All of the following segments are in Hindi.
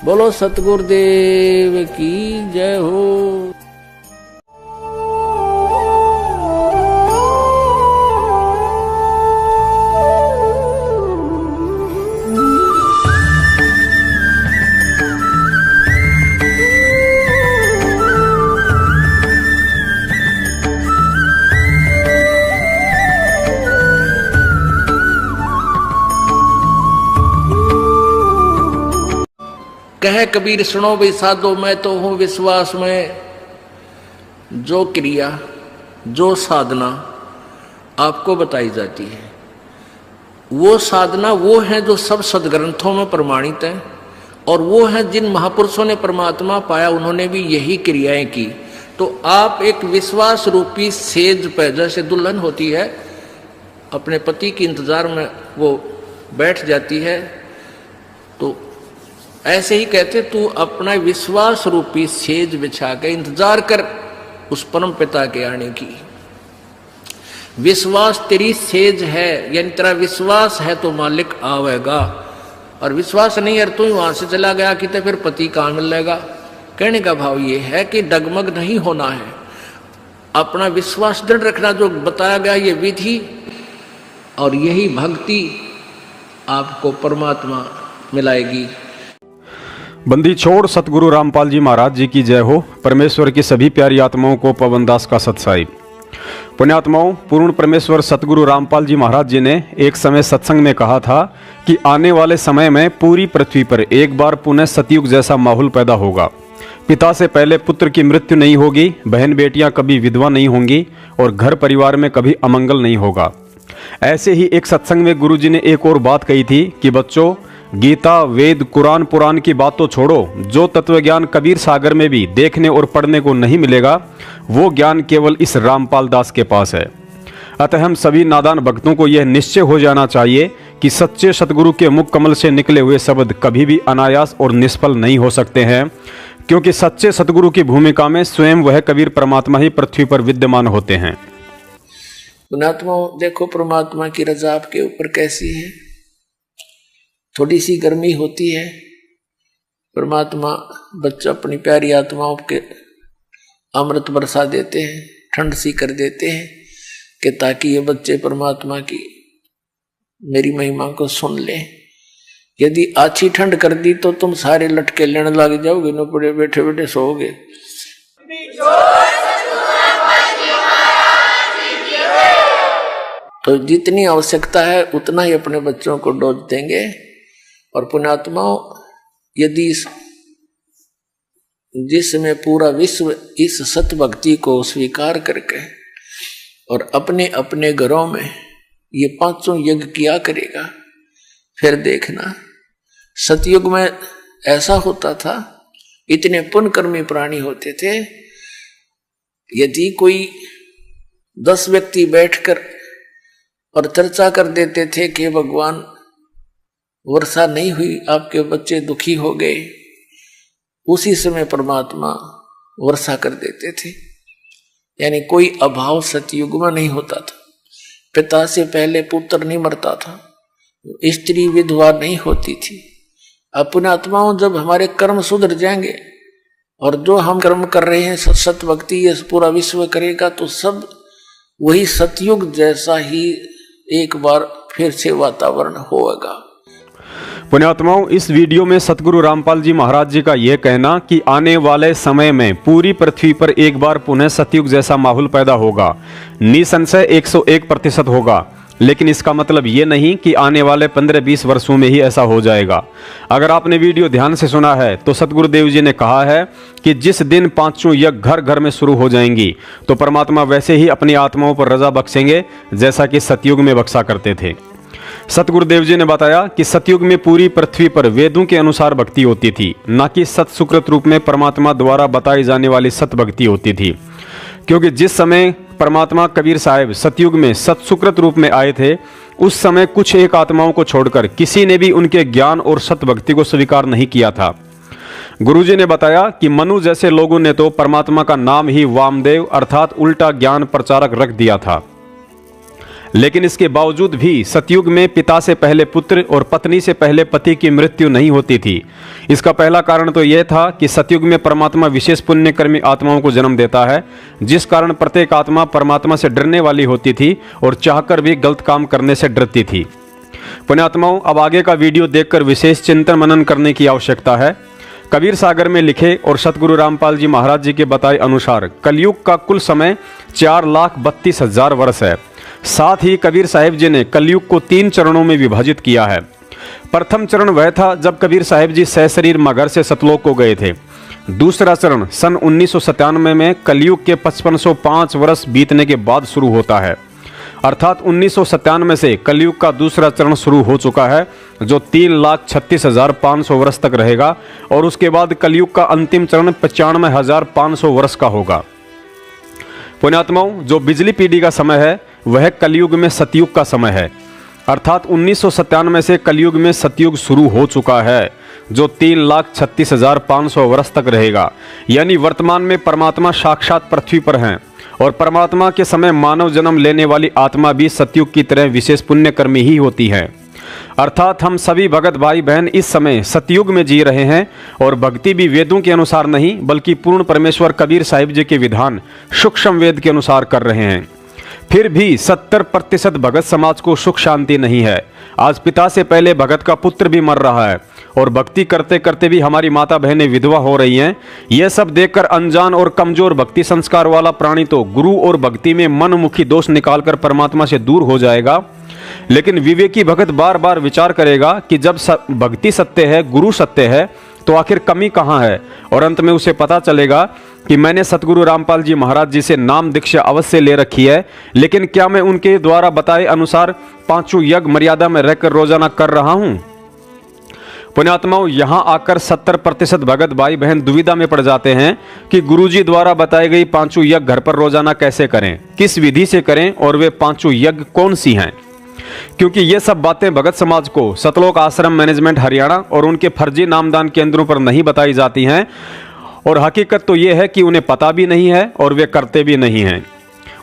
बोलो सतगुरुदेव की जय हो। कह कबीर सुनो भी साधो मैं तो हूं विश्वास में। जो क्रिया जो साधना आपको बताई जाती है वो साधना वो है जो सब सदग्रंथों में प्रमाणित है, और वो है जिन महापुरुषों ने परमात्मा पाया उन्होंने भी यही क्रियाएं की। तो आप एक विश्वास रूपी सेज पे, जैसे दुल्हन होती है अपने पति के इंतजार में वो बैठ जाती है, तो ऐसे ही कहते तू अपना विश्वास रूपी सेज बिछा के इंतजार कर उस परम पिता के आने की। विश्वास तेरी सेज है, यानी तेरा विश्वास है तो मालिक आवेगा, और विश्वास नहीं है तू वहां से चला गया कि तो फिर पति कहां मिलेगा। कहने का भाव ये है कि डगमग नहीं होना है, अपना विश्वास दृढ़ रखना। जो बताया गया ये विधि और यही भक्ति आपको परमात्मा मिलाएगी। बंदी छोड़ सतगुरु रामपाल जी महाराज जी की जय हो। परमेश्वर की सभी प्यारी आत्माओं को पवन दास का सत्साई। पुण्यात्माओं, पूर्ण परमेश्वर सतगुरु रामपाल जी महाराज जी ने एक समय सत्संग में कहा था कि आने वाले समय में पूरी पृथ्वी पर एक बार पुनः सतयुग जैसा माहौल पैदा होगा। पिता से पहले पुत्र की मृत्यु नहीं होगी, बहन बेटियां कभी विधवा नहीं होंगी, और घर परिवार में कभी अमंगल नहीं होगा। ऐसे ही एक सत्संग में गुरु जी ने एक और बात कही थी कि बच्चों, गीता, वेद, कुरान, पुराण की बात तो छोड़ो, जो तत्व ज्ञान कबीर सागर में भी देखने और पढ़ने को नहीं मिलेगा वो ज्ञान केवल इस रामपाल दास के पास है। अतः हम सभी नादान भक्तों को यह निश्चय हो जाना चाहिए कि सच्चे सतगुरु के मुख कमल से निकले हुए शब्द कभी भी अनायास और निष्फल नहीं हो सकते हैं, क्योंकि सच्चे सतगुरु की भूमिका में स्वयं वह कबीर परमात्मा ही पृथ्वी पर विद्यमान होते हैं। पुण्यात्मा देखो परमात्मा की रजा आपके ऊपर कैसी है। थोड़ी सी गर्मी होती है, परमात्मा बच्चा अपनी प्यारी आत्माओं के अमृत बरसा देते हैं, ठंड सी कर देते हैं कि ताकि ये बच्चे परमात्मा की मेरी महिमा को सुन लें। यदि अच्छी ठंड कर दी तो तुम सारे लटके लेने लग जाओगे, न पड़े बैठे बैठे सोओगे। तो जितनी आवश्यकता है उतना ही अपने बच्चों को डोज देंगे। और पुण्यात्माओं, यदि जिसमें पूरा विश्व इस सत भक्ति को स्वीकार करके और अपने अपने घरों में ये पांचों यज्ञ किया करेगा, फिर देखना सतयुग में ऐसा होता था, इतने पुण्यकर्मी प्राणी होते थे। यदि कोई 10 व्यक्ति बैठकर और चर्चा कर देते थे कि भगवान वर्षा नहीं हुई, आपके बच्चे दुखी हो गए, उसी समय परमात्मा वर्षा कर देते थे। यानी कोई अभाव सतयुग में नहीं होता था। पिता से पहले पुत्र नहीं मरता था, स्त्री विधवा नहीं होती थी। अब पुण्यात्माओं, जब हमारे कर्म सुधर जाएंगे और जो हम कर्म कर रहे हैं सत भक्ति ये पूरा विश्व करेगा, तो सब वही सतयुग जैसा ही एक बार फिर से वातावरण होगा। पुण्यात्माओं, इस वीडियो में सतगुरु रामपाल जी महाराज जी का यह कहना कि आने वाले समय में पूरी पृथ्वी पर एक बार पुनः सतयुग जैसा माहौल पैदा होगा, निसंशय 101% होगा। लेकिन इसका मतलब ये नहीं कि आने वाले 15-20 वर्षों में ही ऐसा हो जाएगा। अगर आपने वीडियो ध्यान से सुना है तो सतगुरुदेव जी ने कहा है कि जिस दिन पांचों यज्ञ घर घर में शुरू हो जाएंगी तो परमात्मा वैसे ही अपनी आत्माओं पर रजा बख्शेंगे जैसा कि सतयुग में बख्शा करते थे। सतगुरुदेव जी ने बताया कि सतयुग में पूरी पृथ्वी पर वेदों के अनुसार भक्ति होती थी, न कि सत सुकृत रूप में परमात्मा द्वारा बताई जाने वाली सत भक्ति होती थी। क्योंकि जिस समय परमात्मा कबीर साहब सतयुग में सत सुकृत रूप में आए थे, उस समय कुछ एक आत्माओं को छोड़कर किसी ने भी उनके ज्ञान और सत भक्ति को स्वीकार नहीं किया था। गुरुजी ने बताया कि मनु जैसे लोगों ने तो परमात्मा का नाम ही वामदेव अर्थात उल्टा ज्ञान प्रचारक रख दिया था। लेकिन इसके बावजूद भी सतयुग में पिता से पहले पुत्र और पत्नी से पहले पति की मृत्यु नहीं होती थी। इसका पहला कारण तो यह था कि सतयुग में परमात्मा विशेष पुण्यकर्मी आत्माओं को जन्म देता है, जिस कारण प्रत्येक आत्मा परमात्मा से डरने वाली होती थी और चाहकर भी गलत काम करने से डरती थी। पुण्यात्माओं, अब आगे का वीडियो देखकर विशेष चिंतन मनन करने की आवश्यकता है। कबीर सागर में लिखे और सतगुरु रामपाल जी महाराज जी के बताए अनुसार कलयुग का कुल समय 4,32,000 वर्ष है। साथ ही कबीर साहिब जी ने कलयुग को 3 चरणों में विभाजित किया है। प्रथम चरण वह था जब कबीर साहिब जी सशरीर मगर से सतलोक को गए थे। दूसरा चरण सन 1997 में कलयुग के 5505 वर्ष बीतने के बाद शुरू होता है, अर्थात 1997 से कलयुग का दूसरा चरण शुरू हो चुका है, जो 3,36,500 वर्ष तक रहेगा और उसके बाद कलयुग का अंतिम चरण 95,500 वर्ष का होगा। पुण्यात्माओं, जो बिजली पीढ़ी का समय है वह कलयुग में सतयुग का समय है, अर्थात 1997 से कलयुग में सतयुग शुरू हो चुका है, जो 3,36,500 वर्ष तक रहेगा। यानी वर्तमान में परमात्मा साक्षात पृथ्वी पर हैं और परमात्मा के समय मानव जन्म लेने वाली आत्मा भी सतयुग की तरह विशेष पुण्यकर्मी ही होती है। अर्थात हम सभी भगत भाई बहन इस समय सतयुग में जी रहे हैं और भक्ति भी वेदों के अनुसार नहीं बल्कि पूर्ण परमेश्वर कबीर साहिब जी के विधान सूक्ष्म वेद के अनुसार कर रहे हैं। फिर भी 70% भगत समाज को सुख शांति नहीं है। आज पिता से पहले भगत का पुत्र भी मर रहा है और भक्ति करते करते भी हमारी माता बहनें विधवा हो रही हैं। यह सब देखकर अनजान और कमजोर भक्ति संस्कार वाला प्राणी तो गुरु और भक्ति में मनमुखी दोष निकालकर परमात्मा से दूर हो जाएगा, लेकिन विवेकी भगत बार बार विचार करेगा कि जब भक्ति सत्य है, गुरु सत्य है, तो आखिर कमी कहाँ है। और अंत में उसे पता चलेगा कि मैंने सतगुरु रामपाल जी महाराज जी से नाम दीक्षा अवश्य ले रखी है, लेकिन क्या मैं उनके द्वारा बताए अनुसार 5 यज्ञ मर्यादा में रहकर रोजाना कर रहा हूं। पुण्यात्माओं, यहां आकर 70% भगत भाई बहन दुविधा में पड़ जाते हैं कि गुरुजी द्वारा बताई गई 5 यज्ञ घर पर रोजाना कैसे करें, किस विधि से करें और वे 5 यज्ञ कौन सी हैं। क्योंकि ये सब बातें भगत समाज को सतलोक आश्रम मैनेजमेंट हरियाणा और उनके फर्जी नामदान केंद्रों पर नहीं बताई जाती हैं और हकीकत तो ये है कि उन्हें पता भी नहीं है और वे करते भी नहीं हैं।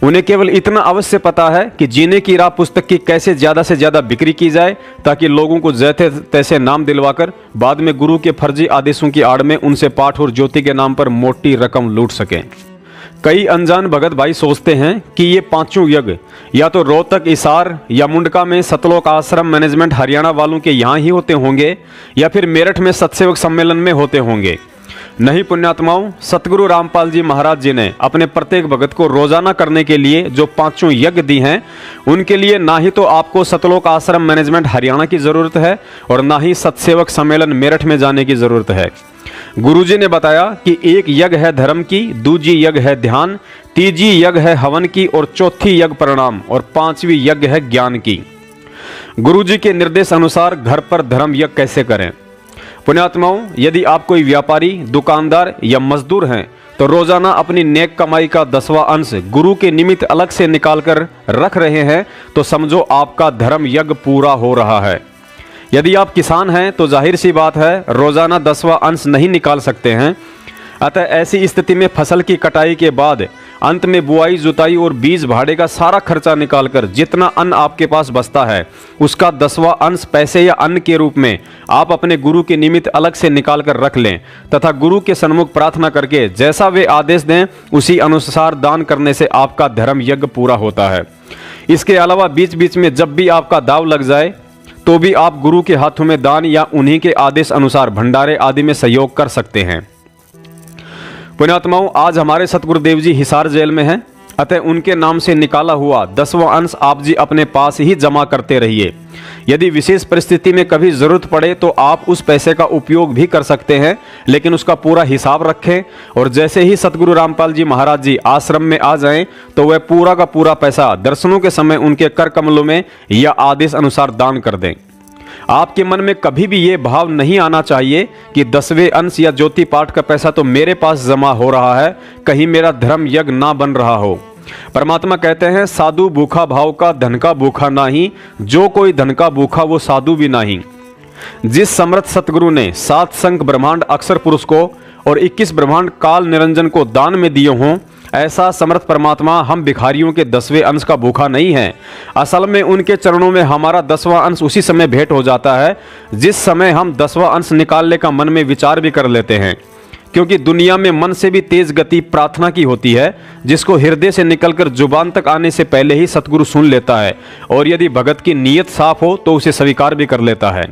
उन्हें केवल इतना अवश्य पता है कि जीने की राह पुस्तक की कैसे ज़्यादा से ज़्यादा बिक्री की जाए ताकि लोगों को जैसे तैसे नाम दिलवाकर बाद में गुरु के फर्जी आदेशों की आड़ में उनसे पाठ और ज्योति के नाम पर मोटी रकम लूट सकें। कई अनजान भगत भाई सोचते हैं कि ये 5 यज्ञ या तो रोहतक, हिसार या मुंडका में सतलोक आश्रम मैनेजमेंट हरियाणा वालों के यहाँ ही होते होंगे या फिर मेरठ में सतसेवक सम्मेलन में होते होंगे। नहीं पुण्यात्माओं, सतगुरु रामपाल जी महाराज जी ने अपने प्रत्येक भगत को रोजाना करने के लिए जो 5 यज्ञ दी हैं, उनके लिए ना ही तो आपको सतलोक आश्रम मैनेजमेंट हरियाणा की जरूरत है और ना ही सतसेवक सम्मेलन मेरठ में जाने की जरूरत है। गुरुजी ने बताया कि एक यज्ञ है धर्म की, दूजी यज्ञ है ध्यान, तीजी यज्ञ है हवन की और चौथी यज्ञ प्रणाम और 5वीं यज्ञ है ज्ञान की। गुरुजी के निर्देश अनुसार घर पर धर्म यज्ञ कैसे करें। पुण्यात्माओं, यदि आप कोई व्यापारी, दुकानदार या मजदूर हैं तो रोजाना अपनी नेक कमाई का 10वां अंश गुरु के निमित्त अलग से निकाल कर रख रहे हैं तो समझो आपका धर्म यज्ञ पूरा हो रहा है। यदि आप किसान हैं तो जाहिर सी बात है रोजाना 10वां अंश नहीं निकाल सकते हैं। अतः ऐसी स्थिति में फसल की कटाई के बाद अंत में बुआई, जुताई और बीज भाड़े का सारा खर्चा निकालकर जितना अन्न आपके पास बचता है उसका 10वां अंश पैसे या अन्न के रूप में आप अपने गुरु के निमित्त अलग से निकाल कर रख लें तथा गुरु के सन्मुख प्रार्थना करके जैसा वे आदेश दें उसी अनुसार दान करने से आपका धर्म यज्ञ पूरा होता है। इसके अलावा बीच बीच में जब भी आपका दाव लग जाए तो भी आप गुरु के हाथों में दान या उन्हीं के आदेश अनुसार भंडारे आदि में सहयोग कर सकते हैं। पुण्यात्माओं, आज हमारे सतगुरुदेव जी हिसार जेल में हैं, अतः उनके नाम से निकाला हुआ 10वां अंश आप जी अपने पास ही जमा करते रहिए। यदि विशेष परिस्थिति में कभी जरूरत पड़े तो आप उस पैसे का उपयोग भी कर सकते हैं, लेकिन उसका पूरा हिसाब रखें और जैसे ही सतगुरु रामपाल जी महाराज जी आश्रम में आ जाएं तो वह पूरा का पूरा पैसा दर्शनों के समय उनके कर कमलों में या आदेश अनुसार दान कर दें। आपके मन में कभी भी ये भाव नहीं आना चाहिए कि 10वें अंश या ज्योति पाठ का पैसा तो मेरे पास जमा हो रहा है, कहीं मेरा धर्म यज्ञ ना बन रहा हो। परमात्मा कहते हैं साधु भूखा भाव का धन का भूखा नाही, जो कोई धन का भूखा वो साधु भी नहीं। जिस समर्थ सतगुरु ने 7 संख ब्रह्मांड अक्षर पुरुष को और 21 ब्रह्मांड काल निरंजन को दान में दिए हों, ऐसा समर्थ परमात्मा हम भिखारियों के 10वें अंश का भूखा नहीं है। असल में उनके चरणों में हमारा 10वां अंश उसी समय भेंट हो जाता है जिस समय हम 10वां अंश निकालने का मन में विचार भी कर लेते हैं, क्योंकि दुनिया में मन से भी तेज गति प्रार्थना की होती है, जिसको हृदय से निकलकर जुबान तक आने से पहले ही सतगुरु सुन लेता है, और यदि भगत की नीयत साफ हो तो उसे स्वीकार भी कर लेता है।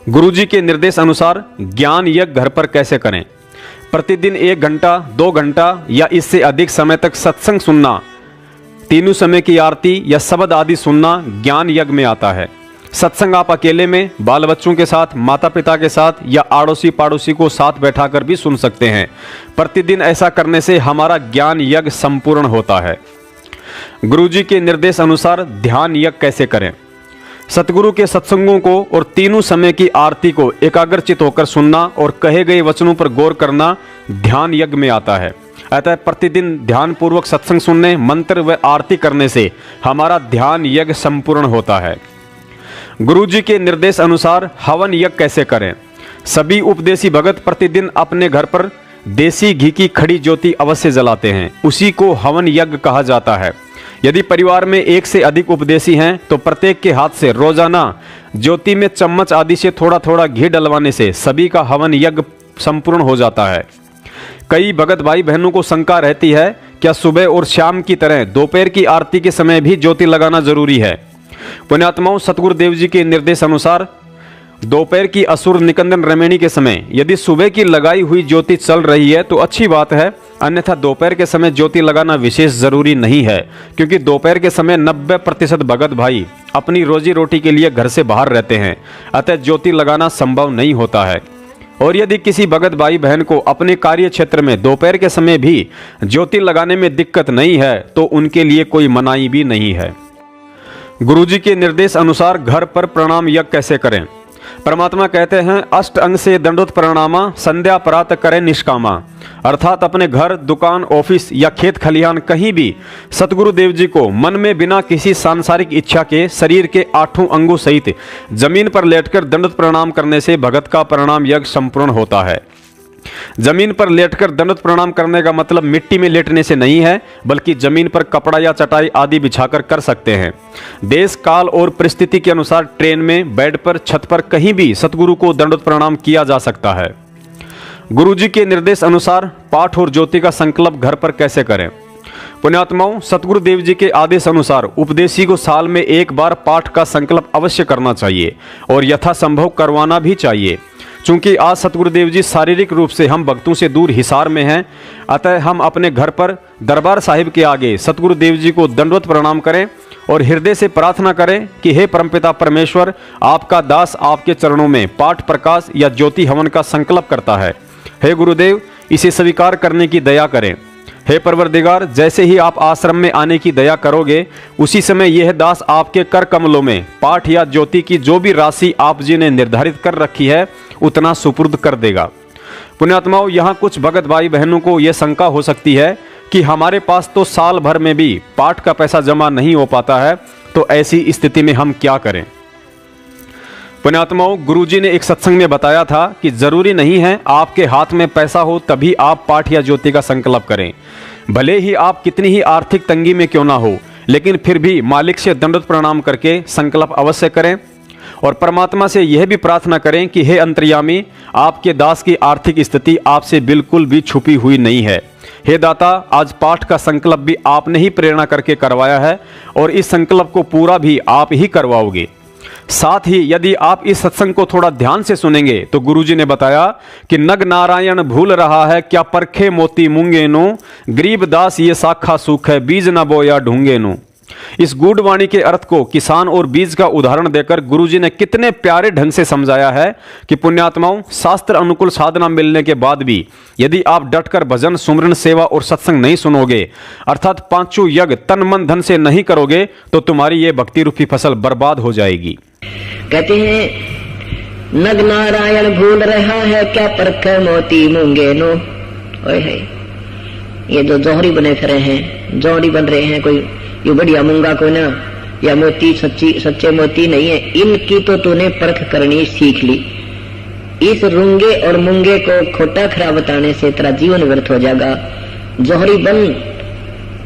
गुरुजी के निर्देश अनुसार ज्ञान यज्ञ घर पर कैसे करें? प्रतिदिन 1 घंटा 2 घंटा या इससे अधिक समय तक सत्संग सुनना, तीनों समय की आरती या शब्द आदि सुनना ज्ञान यज्ञ में आता है। सत्संग आप अकेले में, बाल बच्चों के साथ, माता पिता के साथ या आड़ोसी पड़ोसी को साथ बैठाकर भी सुन सकते हैं। प्रतिदिन ऐसा करने से हमारा ज्ञान यज्ञ संपूर्ण होता है। गुरुजी के निर्देश अनुसार ध्यान यज्ञ कैसे करें? सतगुरु के सत्संगों को और तीनों समय की आरती को एकाग्रचित होकर सुनना और कहे गए वचनों पर गौर करना ध्यान यज्ञ में आता है। अतः प्रतिदिन ध्यान पूर्वक सत्संग सुनने, मंत्र व आरती करने से हमारा ध्यान यज्ञ संपूर्ण होता है। गुरुजी के निर्देश अनुसार हवन यज्ञ कैसे करें? सभी उपदेशी भगत प्रतिदिन अपने घर पर देसी घी की खड़ी ज्योति अवश्य जलाते हैं, उसी को हवन यज्ञ कहा जाता है। यदि परिवार में 1 से अधिक उपदेशी हैं तो प्रत्येक के हाथ से रोजाना ज्योति में चम्मच आदि से थोड़ा थोड़ा घी डलवाने से सभी का हवन यज्ञ संपूर्ण हो जाता है। कई भगत भाई बहनों को शंका रहती है, क्या सुबह और शाम की तरह दोपहर की आरती के समय भी ज्योति लगाना जरूरी है? पुण्यात्माओं, सतगुरुदेव जी के निर्देश अनुसार दोपहर की असुर निकंदन रमेणी के समय यदि सुबह की लगाई हुई ज्योति चल रही है तो अच्छी बात है, अन्यथा दोपहर के समय ज्योति लगाना विशेष जरूरी नहीं है, क्योंकि दोपहर के समय 90% भगत भाई अपनी रोजी रोटी के लिए घर से बाहर रहते हैं, अतः ज्योति लगाना संभव नहीं होता है। और यदि किसी भगत भाई बहन को अपने कार्य क्षेत्र में दोपहर के समय भी ज्योति लगाने में दिक्कत नहीं है तो उनके लिए कोई मनाही भी नहीं है। गुरुजी के निर्देश अनुसार घर पर प्रणाम यज्ञ कैसे करें? परमात्मा कहते हैं, अष्ट अंग से दंडोत प्रणामा, संध्या प्रातः करें निष्कामा। अर्थात अपने घर, दुकान, ऑफिस या खेत खलिहान कहीं भी सतगुरुदेव जी को मन में बिना किसी सांसारिक इच्छा के शरीर के 8 अंगों सहित जमीन पर लेटकर दंडोत प्रणाम करने से भगत का प्रणाम यज्ञ संपूर्ण होता है। जमीन पर लेटकर दंडोत प्रणाम करने का मतलब मिट्टी में लेटने से नहीं है, बल्कि जमीन पर कपड़ा या चटाई आदि बिछाकर कर सकते हैं। देश काल और परिस्थिति के अनुसार ट्रेन में, बेड पर, छत पर कहीं भी सतगुरु को दंडोत प्रणाम किया जा सकता है। गुरुजी के निर्देश अनुसार पाठ और ज्योति का संकल्प घर पर कैसे करें? पुण्यात्माओं, सतगुरुदेव जी के आदेश अनुसार उपदेशी को साल में 1 बार पाठ का संकल्प अवश्य करना चाहिए और यथासंभव करवाना भी चाहिए। चूंकि आज सतगुरुदेव जी शारीरिक रूप से हम भक्तों से दूर हिसार में हैं, अतः हम अपने घर पर दरबार साहिब के आगे सतगुरुदेव जी को दंडवत प्रणाम करें और हृदय से प्रार्थना करें कि हे परमपिता परमेश्वर, आपका दास आपके चरणों में पाठ प्रकाश या ज्योति हवन का संकल्प करता है। हे गुरुदेव, इसे स्वीकार करने की दया करें। हे परवरदिगार, जैसे ही आप आश्रम में आने की दया करोगे, उसी समय यह दास आपके कर कमलों में पाठ या ज्योति की जो भी राशि आप जी ने निर्धारित कर रखी है उतना सुपुर्द कर देगा। पुण्यात्माओं, यहाँ कुछ भगत भाई बहनों को यह शंका हो सकती है कि हमारे पास तो साल भर में भी पाठ का पैसा जमा नहीं हो पाता है, तो ऐसी स्थिति में हम क्या करें? पुण्यात्माओं, गुरुजी ने एक सत्संग में बताया था कि जरूरी नहीं है आपके हाथ में पैसा हो तभी आप पाठ या ज्योति का संकल्प करें। भले ही आप कितनी ही आर्थिक तंगी में क्यों ना हो, लेकिन फिर भी मालिक से दंडवत प्रणाम करके संकल्प अवश्य करें और परमात्मा से यह भी प्रार्थना करें कि हे अंतर्यामी, आपके दास की आर्थिक स्थिति आपसे बिल्कुल भी छुपी हुई नहीं है। हे दाता, आज पाठ का संकल्प भी आपने ही प्रेरणा करके करवाया है और इस संकल्प को पूरा भी आप ही करवाओगे। साथ ही यदि आप इस सत्संग को थोड़ा ध्यान से सुनेंगे तो गुरुजी ने बताया कि नग नारायण भूल रहा है क्या परखे मोती मूंगे नो, गरीब दास ये साखा सुख है बीज न बोया ढूंगे नो। इस गूढ़ वाणी के अर्थ को किसान और बीज का उदाहरण देकर गुरुजी ने कितने प्यारे ढंग से समझाया है कि पुण्यात्माओं, शास्त्र अनुकूल साधना मिलने के बाद भी यदि आप डटकर भजन, सुमरन, सेवा और सत्संग नहीं सुनोगे, अर्थात 5 यज्ञ तन मन धन से नहीं करोगे, तो तुम्हारी ये भक्ति रूपी फसल बर्बाद हो जाएगी। कहते हैं नग नारायण भूल रहा है क्या परख मोती मूंगे नो। ओए है, ये जो जौहरी बने फिरे हैं, जौहरी बन रहे हैं, कोई ये बढ़िया मूंगा को ना, या मोती सच्चे मोती नहीं है, इनकी तो तूने परख करनी सीख ली। इस रूंगे और मूंगे को खोटा खरा बताने से तेरा जीवन व्यर्थ हो जाएगा। जौहरी बन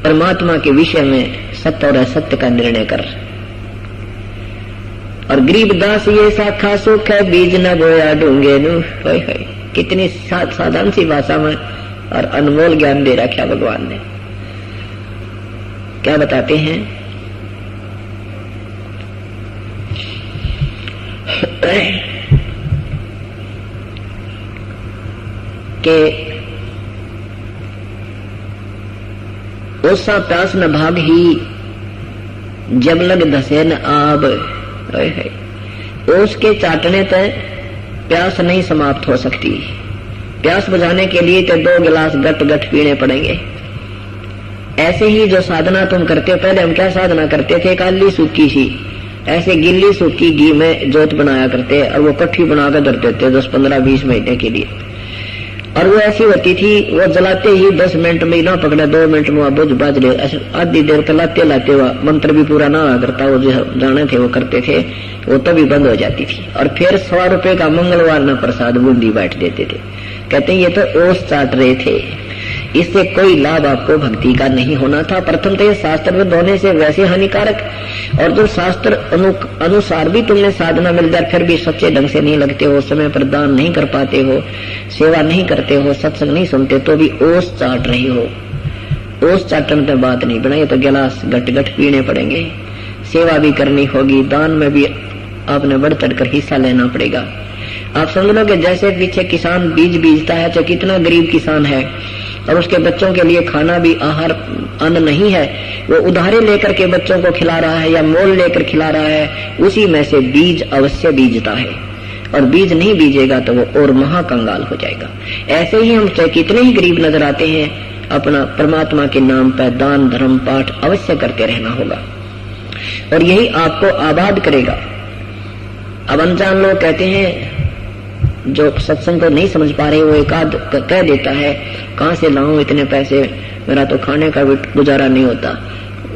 परमात्मा के विषय में सत्य और असत्य का निर्णय कर। और गरीबदास ये साखा सुख है बीज न बोया ढूंगे नु। कितनी साधारण सी भाषा में और अनमोल ज्ञान दे रखा भगवान ने। क्या बताते हैं कि ओसा प्यास न भाग ही जब लग धसे न आब। ओस के चाटने तक प्यास नहीं समाप्त हो सकती। प्यास बुझाने के लिए तो 2 गिलास गट गट पीने पड़ेंगे। ऐसे ही जो साधना तुम करते हो, पहले हम क्या साधना करते थे, काली सूखी सी ऐसे गिल्ली सूखी घी में जोत बनाया करते और वो कट्ठी बनाकर धर देते 10, 15, 20 महीने के लिए। और वो ऐसी होती थी, वो जलाते ही 10 मिनट में ना पकड़े, 2 मिनट में बुझ बाज ले। आधी देर तक लाते हुआ मंत्र भी पूरा ना हुआ करता, वो जो जाने थे वो करते थे, वो तभी बंद हो जाती थी। और फिर 100 रुपए का मंगलवार न प्रसाद बूंदी बैठ देते थे। कहते हैं ये तो ओस चाट रहे थे, इससे कोई लाभ आपको भक्ति का नहीं होना था। प्रथम तो ये शास्त्र में होने से वैसे हानिकारक, और जो शास्त्र अनुसार भी तुमने साधना मिल जाए फिर भी सच्चे ढंग से नहीं लगते हो, समय पर दान नहीं कर पाते हो, सेवा नहीं करते हो, सत्संग नहीं सुनते, तो भी ओस चाट रही हो। ओस चाटन पे बात नहीं बनाई, तो गिलास गट गट पीने पड़ेंगे। सेवा भी करनी होगी, दान में भी आपने बढ़ चढ़ कर हिस्सा लेना पड़ेगा। आप समझ लो कि जैसे पीछे किसान बीज बीजता है, चाहे कितना गरीब किसान है और उसके बच्चों के लिए खाना भी आहार अन्न नहीं है, वो उधारे लेकर के बच्चों को खिला रहा है या मोल लेकर खिला रहा है, उसी में से बीज अवश्य बीजता है। और बीज नहीं बीजेगा तो वो और महाकंगाल हो जाएगा। ऐसे ही हम चाहे कितने ही गरीब नजर आते हैं, अपना परमात्मा के नाम पर दान धर्म पाठ अवश्य करते रहना होगा, और यही आपको आबाद करेगा। अब अनजान लोग कहते हैं, जो सत्संग को नहीं समझ पा रहे, वो एक आध कह देता है, कहां से लाऊं इतने पैसे, मेरा तो खाने का भी गुजारा नहीं होता।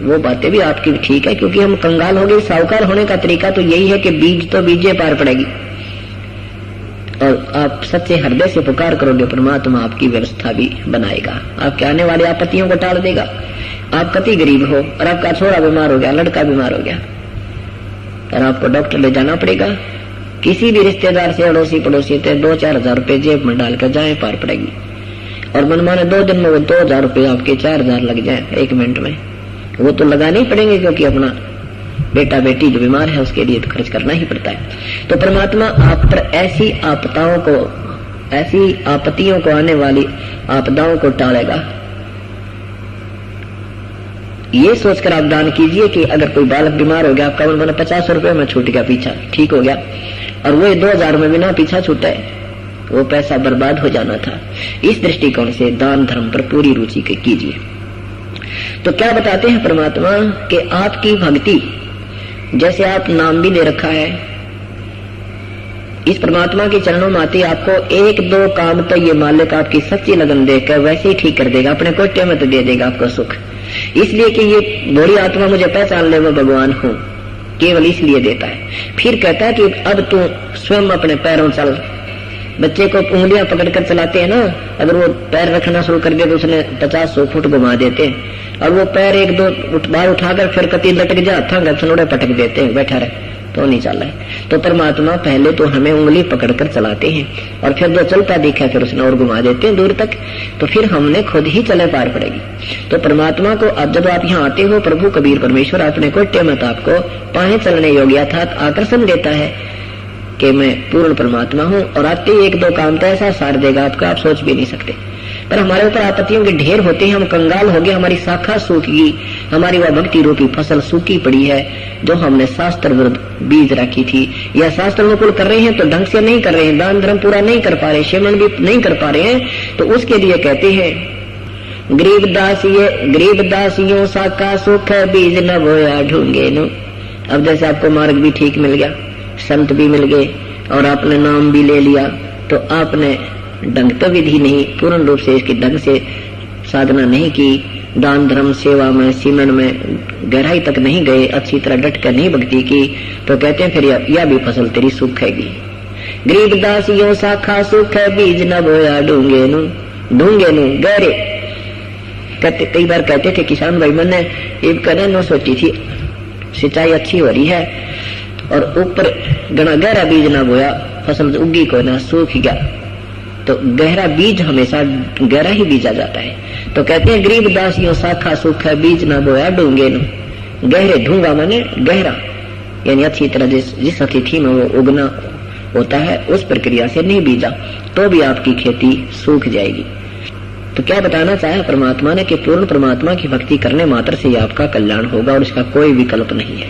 वो बातें भी आपकी ठीक है, क्योंकि हम कंगाल हो गए। साहूकार होने का तरीका तो यही है कि बीज तो बीजे पार पड़ेगी, और आप सच्चे हृदय से पुकार करोगे, परमात्मा आपकी व्यवस्था भी बनाएगा, आपके आने वाली आपत्तियों को टाल देगा। आप कति गरीब हो और आपका छोरा बीमार हो गया, लड़का बीमार हो गया, और आपको डॉक्टर ले जाना पड़ेगा। किसी भी रिश्तेदार से, अड़ोसी पड़ोसी से 2-4 हजार रुपए जेब में डालकर जाए पार पड़ेगी। और मनमाने 2 दिन में वो 2000 रुपए आपके 4000 लग जाए 1 मिनट में, वो तो लगाने ही पड़ेंगे, क्योंकि अपना बेटा बेटी जो बीमार है उसके लिए तो खर्च करना ही पड़ता है। तो परमात्मा आप पर ऐसी आपदाओं को, ऐसी आपत्तियों को, आने वाली आपदाओं को टालेगा। ये सोचकर आप दान कीजिए कि अगर कोई बालक बीमार हो गया, आपका मैंने 50 रुपए में छूट गया पीछा, ठीक हो गया, और वो 2000 में बिना पीछा छूटा है, वो पैसा बर्बाद हो जाना था। इस दृष्टिकोण से दान धर्म पर पूरी रुचि कीजिए। तो क्या बताते हैं परमात्मा कि आपकी भक्ति, जैसे आप नाम भी ले रखा है, इस परमात्मा के चरणों में आते आपको 1-2 काम तो ये मालिक आपकी सच्ची लगन देकर वैसे ही ठीक कर देगा, अपने कोटे में तो दे देगा आपको सुख। इसलिए कि ये बड़ी आत्मा मुझे पहचान ले, मैं भगवान हूँ, केवल इसलिए देता है। फिर कहता है कि अब तू स्वयं अपने पैरों चल। बच्चे को उंगलियां पकड़कर चलाते हैं ना, अगर वो पैर रखना शुरू कर दे तो उसने 50-100 फुट घुमा देते हैं, और वो पैर 1-2 बार उठाकर फिर कति लटक जा, थोड़े पटक देते हैं, बैठा रहे तो नहीं चल रहा है। तो परमात्मा पहले तो हमें उंगली पकड़कर चलाते हैं, और फिर जो चलता दिखा फिर उसने और घुमा देते हैं दूर तक, तो फिर हमने खुद ही चले पार पड़ेगी। तो परमात्मा को अब जब आप यहाँ आते हो, प्रभु कबीर परमेश्वर अपने कोटे में आपको पाए चलने योग्य था आकर्षण देता है कि मैं पूर्ण परमात्मा हूँ, और आते ही 1-2 काम तो ऐसा सार देगा आपका, आप सोच भी नहीं सकते। पर हमारे ऊपर आपत्तियों के ढेर होते हैं, हम कंगाल हो गए, हमारी शाखा सूख गई, हमारी वह भक्ति रूपी फसल सूखी पड़ी है जो हमने शास्त्र विरुद्ध बीज रखी थी, या शास्त्र अनुकूल कर रहे हैं तो ढंग से नहीं कर रहे हैं, दान धर्म पूरा नहीं कर पा रहे, सेवन भी नहीं कर पा रहे हैं, तो उसके लिए कहते हैं गरीबदासियों शाखा सुख बीज न बोया ढूंगे नो। अब जैसे आपको मार्ग भी ठीक मिल गया, संत भी मिल गए, और आपने नाम भी ले लिया, तो आपने ढंग तो विधि नहीं, पूर्ण रूप से इसकी ढंग से साधना नहीं की, दान धर्म सेवा में सीमन में गहराई तक नहीं गए, अच्छी तरह डट कर नहीं भक्ति की, तो कहते हैं फिर यह भी फसल तेरी सूखेगी। गरीब दासियों शाखा सुख है बीज न बोया ढूंगे नु गहरे। कहते कई बार कहते थे किसान भाई मैंने एक करने न सोची थी सिंचाई अच्छी हो रही है और ऊपर घना गहरा बीज ना बोया फसल उगी को ना सूख गया, तो गहरा बीज हमेशा गहरा ही बीजा जाता है। तो कहते हैं गरीब दासियों शाखा सुख है बीज ना बोया ढूंगे नु गहरे। ढूंगा माने गहरा, यानी अच्छी तरह जिस अतिथि में वो उगना होता है उस प्रक्रिया से नहीं बीजा तो भी आपकी खेती सूख जाएगी। तो क्या बताना चाहे परमात्मा ने कि पूर्ण परमात्मा की भक्ति करने मात्र से आपका कल्याण होगा और इसका कोई विकल्प नहीं है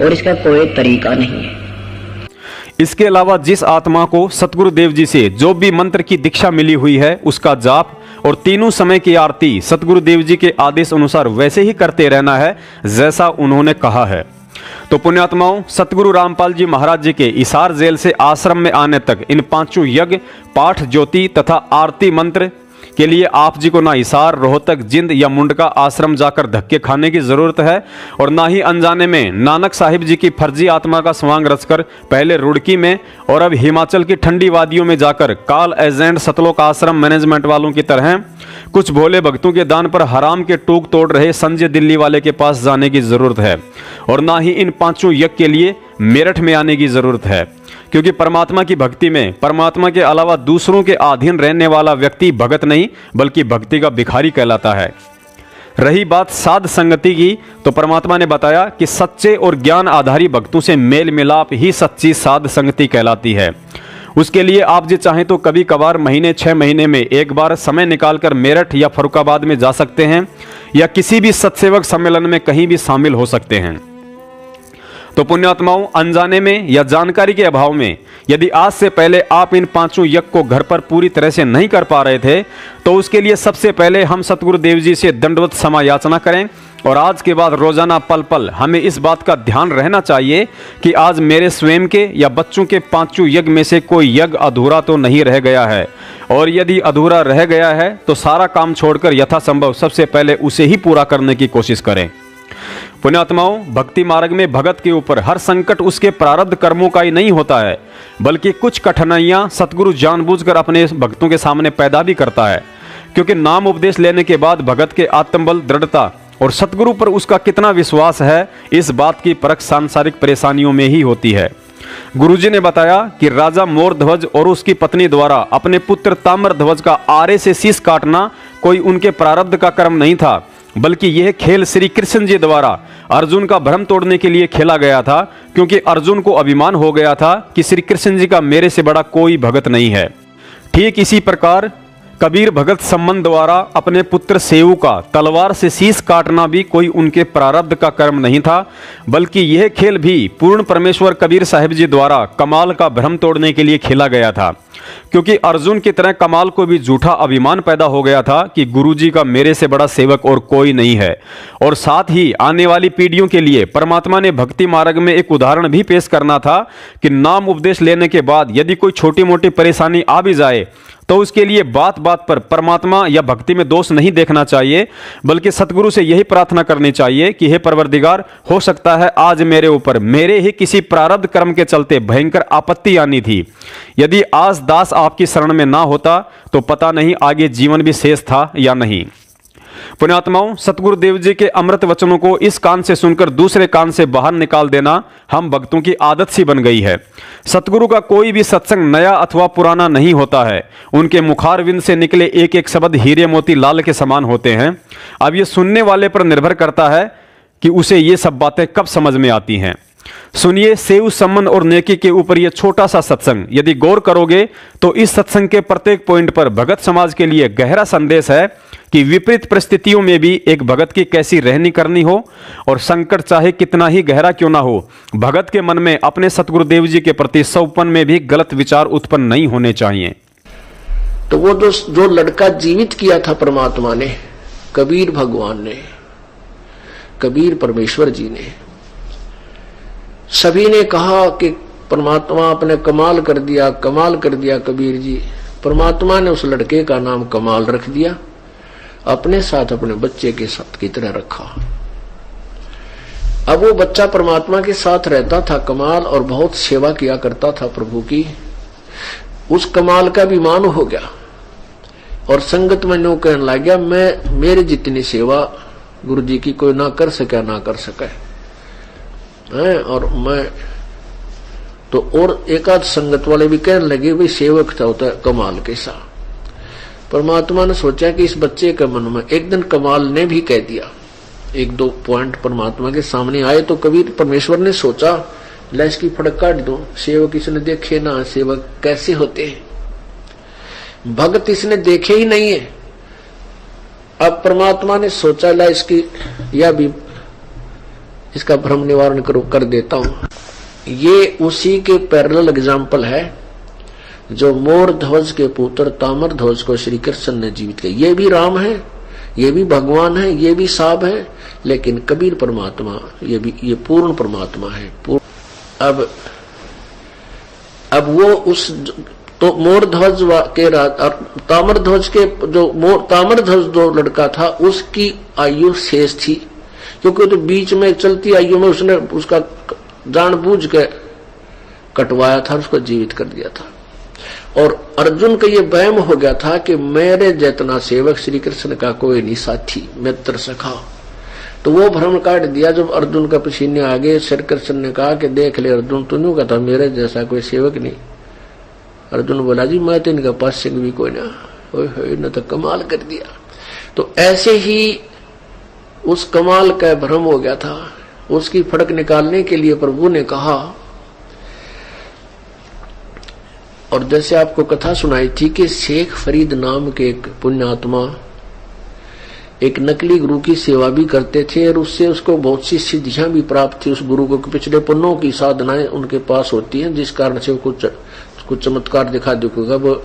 और इसका कोई तरीका नहीं है। इसके अलावा जिस आत्मा को सतगुरु देव जी से जो भी मंत्र की दीक्षा मिली हुई है उसका जाप और तीनों समय की आरती सतगुरु देव जी के आदेश अनुसार वैसे ही करते रहना है जैसा उन्होंने कहा है। तो पुण्यात्माओं, सतगुरु रामपाल जी महाराज जी के इसार जेल से आश्रम में आने तक इन पांचों यज्ञ, पाठ, ज्योति तथा आरती मंत्र के लिए आप जी को ना हिसार, रोहतक, जिंद या मुंडका आश्रम जाकर धक्के खाने की जरूरत है और ना ही अनजाने में नानक साहिब जी की फर्जी आत्मा का स्वांग रचकर पहले रुड़की में और अब हिमाचल की ठंडी वादियों में जाकर काल एजेंट सतलोक आश्रम मैनेजमेंट वालों की तरह कुछ भोले भक्तों के दान पर हराम के टूक तोड़ रहे संजय दिल्ली वाले के पास जाने की जरूरत है और ना ही इन पांचों यज्ञ के लिए मेरठ में आने की जरूरत है, क्योंकि परमात्मा की भक्ति में परमात्मा के अलावा दूसरों के अधीन रहने वाला व्यक्ति भगत नहीं बल्कि भक्ति का भिखारी कहलाता है। रही बात साध संगति की, तो परमात्मा ने बताया कि सच्चे और ज्ञान आधारी भक्तों से मेल मिलाप ही सच्ची साध संगति कहलाती है। उसके लिए आप जी चाहें तो कभी कभार महीने 6 महीने में एक बार समय निकालकर मेरठ या फर्रुखाबाद में जा सकते हैं या किसी भी सत्सेवक सम्मेलन में कहीं भी शामिल हो सकते हैं। तो पुण्यात्माओं, अनजाने में या जानकारी के अभाव में यदि आज से पहले आप इन पांचों यज्ञ को घर पर पूरी तरह से नहीं कर पा रहे थे तो उसके लिए सबसे पहले हम सतगुरु देव जी से दंडवत क्षमा याचना करें और आज के बाद रोजाना पल पल हमें इस बात का ध्यान रहना चाहिए कि आज मेरे स्वयं के या बच्चों के पांचों यज्ञ में से कोई यज्ञ अधूरा तो नहीं रह गया है, और यदि अधूरा रह गया है तो सारा काम छोड़कर यथासंभव सबसे पहले उसे ही पूरा करने की कोशिश करें। पुण्यात्माओं, भक्ति मार्ग में भगत के ऊपर हर संकट उसके प्रारब्ध कर्मों का ही नहीं होता है, बल्कि कुछ कठिनाइयां सतगुरु जानबूझकर अपने भक्तों के सामने पैदा भी करता है, क्योंकि नाम उपदेश लेने के बाद भगत के आत्मबल, दृढ़ता और सतगुरु पर उसका कितना विश्वास है इस बात की परख सांसारिक परेशानियों में ही होती है। गुरुजी ने बताया कि राजा मोरध्वज और उसकी पत्नी द्वारा अपने पुत्र ताम्रध्वज का आरे से शीश काटना कोई उनके प्रारब्ध का कर्म नहीं था, बल्कि यह खेल श्री कृष्ण जी द्वारा अर्जुन का भ्रम तोड़ने के लिए खेला गया था, क्योंकि अर्जुन को अभिमान हो गया था कि श्री कृष्ण जी का मेरे से बड़ा कोई भगत नहीं है। ठीक इसी प्रकार कबीर भगत संबंध द्वारा अपने पुत्र सेऊ का तलवार से शीश काटना भी कोई उनके प्रारब्ध का कर्म नहीं था, बल्कि यह खेल भी पूर्ण परमेश्वर कबीर साहिब जी द्वारा कमाल का भ्रम तोड़ने के लिए खेला गया था, क्योंकि अर्जुन की तरह कमाल को भी झूठा अभिमान पैदा हो गया था कि गुरुजी का मेरे से बड़ा सेवक और कोई नहीं है। और साथ ही आने वाली पीढ़ियों के लिए परमात्मा ने भक्ति मार्ग में एक उदाहरण भी पेश करना था कि नाम उपदेश लेने के बाद यदि कोई छोटी मोटी परेशानी आ भी जाए तो उसके लिए बात बात पर परमात्मा या भक्ति में दोष नहीं देखना चाहिए, बल्कि सतगुरु से यही प्रार्थना करनी चाहिए कि हे परवरदिगार, हो सकता है आज मेरे ऊपर मेरे ही किसी प्रारब्ध कर्म के चलते भयंकर आपत्ति आनी थी। यदि आज दास आपकी शरण में ना होता तो पता नहीं आगे जीवन भी शेष था या नहीं। पुण्यात्माओं, सतगुरु देव जी के अमृत वचनों को इस कान से सुनकर दूसरे कान से बाहर निकाल देना हम भक्तों की आदत सी बन गई है। सतगुरु का कोई भी सत्संग नया अथवा पुराना नहीं होता है। उनके मुखारविंद से निकले एक एक शब्द हीरे मोती लाल के समान होते हैं। अब ये सुनने वाले पर निर्भर करता है कि उसे ये सब बातें कब समझ में आती हैं। सुनिए, सेव, सम्मान और नेकी के ऊपर यह छोटा सा सत्संग यदि गौर करोगे तो इस सत्संग के प्रत्येक पॉइंट पर भगत समाज के लिए गहरा संदेश है कि विपरीत परिस्थितियों में भी एक भगत की कैसी रहनी करनी हो, और संकट चाहे कितना ही गहरा क्यों ना हो, भगत के मन में अपने सतगुरु देव जी के प्रति सौपन में भी गलत विचार उत्पन्न नहीं होने चाहिए। तो वो जो लड़का जीवित किया था परमात्मा ने, कबीर भगवान ने, कबीर परमेश्वर जी ने, सभी ने कहा कि परमात्मा आपने कमाल कर दिया, कमाल कर दिया कबीर जी। परमात्मा ने उस लड़के का नाम कमाल रख दिया, अपने साथ अपने बच्चे के साथ की तरह रखा। अब वो बच्चा परमात्मा के साथ रहता था कमाल, और बहुत सेवा किया करता था प्रभु की, उस कमाल का भी मान हो गया और संगत में नो कहने लग गया, मैं मेरे जितनी सेवा गुरु जी की कोई ना कर सके ना कर सके है। और मैं तो और एकाध संगत वाले भी कहने लगे भाई सेवक था होता है कमाल के सा। परमात्मा ने सोचा कि इस बच्चे के मन में एक दिन कमाल ने भी कह दिया, एक दो पॉइंट परमात्मा के सामने आए तो कबीर परमेश्वर ने सोचा ला इसकी फड़क काट दो। सेवक इसने देखे ना, सेवक कैसे होते हैं, भक्त इसने देखे ही नहीं है। अब परमात्मा ने सोचा ला इसकी या भी इसका भ्रम निवारण कर देता हूं। ये उसी के पैरेलल एग्जाम्पल है जो मोर ध्वज के पुत्र ताम्र ध्वज को श्री कृष्ण ने जीवित किया। ये भी राम है, ये भी भगवान है, ये भी साहब है, लेकिन कबीर परमात्मा ये पूर्ण परमात्मा है। अब वो उस तो मोर ध्वज के ताम्र ध्वज के जो ताम्र ध्वज जो लड़का था उसकी आयु शेष थी, क्योंकि तो बीच में चलती आयु में उसने उसका जानबूझ के कटवाया था, उसको जीवित कर दिया था। और अर्जुन का ये वहम हो गया था कि मेरे जितना सेवक श्री कृष्ण का कोई नहीं साथी मित्र सखा, तो वो भ्रम काट दिया। जब अर्जुन का पसीने आ गए, श्री कृष्ण ने कहा कि देख ले अर्जुन, तू नहीं कहता मेरे जैसा कोई सेवक नहीं। अर्जुन बोला जी मैं तो इनका पास सिंह भी कोई ना, न तो कमाल कर दिया। तो ऐसे ही उस कमाल का भ्रम हो गया था, उसकी फड़क निकालने के लिए प्रभु ने कहा। और जैसे आपको कथा सुनाई थी कि शेख फरीद नाम के एक पुण्यात्मा एक नकली गुरु की सेवा भी करते थे और उससे उसको बहुत सी सिद्धियां भी प्राप्त थी। उस गुरु को पिछले पन्नों की साधनाएं उनके पास होती हैं, जिस कारण से कुछ चमत्कार दिखा देगा, वो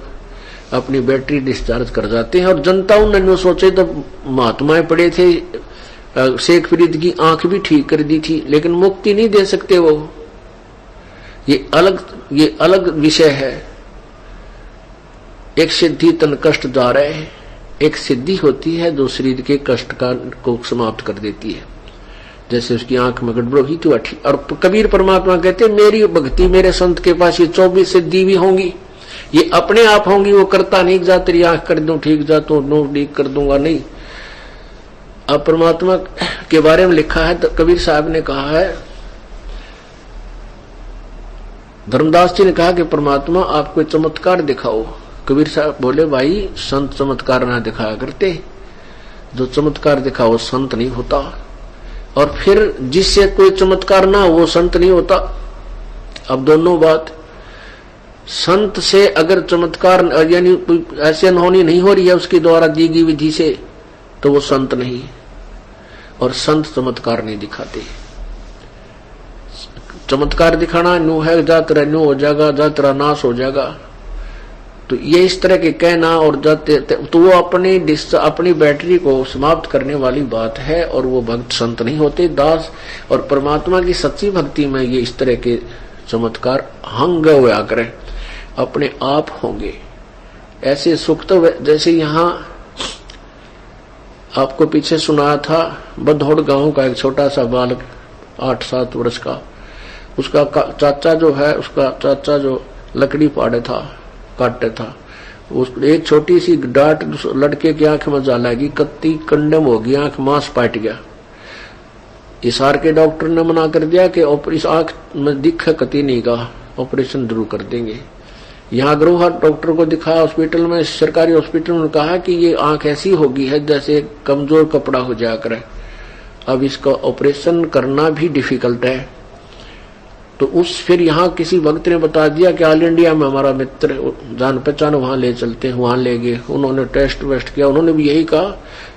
अपनी बैटरी डिस्चार्ज कर जाते हैं। और जनता उन्होंने सोचे तो महात्माएं पड़े थे, शेख फरीद की आंख भी ठीक कर दी थी, लेकिन मुक्ति नहीं दे सकते वो। ये अलग विषय है। एक सिद्धि तन कष्ट जा रहे हैं, एक सिद्धि होती है जो शरीर के कष्ट को समाप्त कर देती है। जैसे उसकी आंख में गड़बड़ हुई थी और कबीर परमात्मा कहते मेरी भक्ति मेरे संत के पास ये 24 सिद्धि भी होंगी, ये अपने आप होंगी, वो करता नहीं जा तेरी आंख कर दूं ठीक जा तो नो ठीक कर दूंगा नहीं। अब परमात्मा के बारे में लिखा है, तो कबीर साहब ने कहा है, धर्मदास जी ने कहा कि परमात्मा आप कोई चमत्कार दिखाओ। कबीर साहब बोले भाई संत चमत्कार ना दिखाया करते, जो चमत्कार दिखाओ संत नहीं होता, और फिर जिससे कोई चमत्कार ना वो संत नहीं होता। अब दोनों बात, संत से अगर चमत्कार यानी ऐसी अनहोनी नहीं हो रही है उसके द्वारा दी गई विधि से, तो वो संत नहीं। और संत चमत्कार नहीं दिखाते। चमत्कार दिखाना न्यू है, जातरा न्यू हो जाएगा, जातरा नाश हो जाएगा, तो ये इस तरह के कहना और जाते तो वो अपनी बैटरी को समाप्त करने वाली बात है, और वो भक्त संत नहीं होते दास। और परमात्मा की सच्ची भक्ति में ये इस तरह के चमत्कार हंग हुआ करें, अपने आप होंगे। ऐसे सुख तो जैसे यहाँ आपको पीछे सुनाया था, बधौड़ गांव का एक छोटा सा बालक 8-7 वर्ष का, उसका चाचा जो है, उसका चाचा जो लकड़ी काटता था, उस एक छोटी सी डांट लड़के की आंख में जा लगी, कत्ती कंडम हो गई, आंख मांस पाट गया। इसार के डॉक्टर ने मना कर दिया कि इस आंख में दिख कती नहीं का ऑपरेशन जरूर कर देंगे। यहाँ अग्रवाल डॉक्टर को दिखाया हॉस्पिटल में, सरकारी हॉस्पिटल में, कहा कि ये आंख ऐसी होगी है जैसे कमजोर कपड़ा हो जाया करे, अब इसका ऑपरेशन करना भी डिफिकल्ट है। तो फिर यहाँ किसी भक्त ने बता दिया कि ऑल इंडिया में हमारा मित्र जान पहचान वहां ले चलते हैं, वहां ले गए। उन्होंने टेस्ट वेस्ट किया, उन्होंने भी यही कहा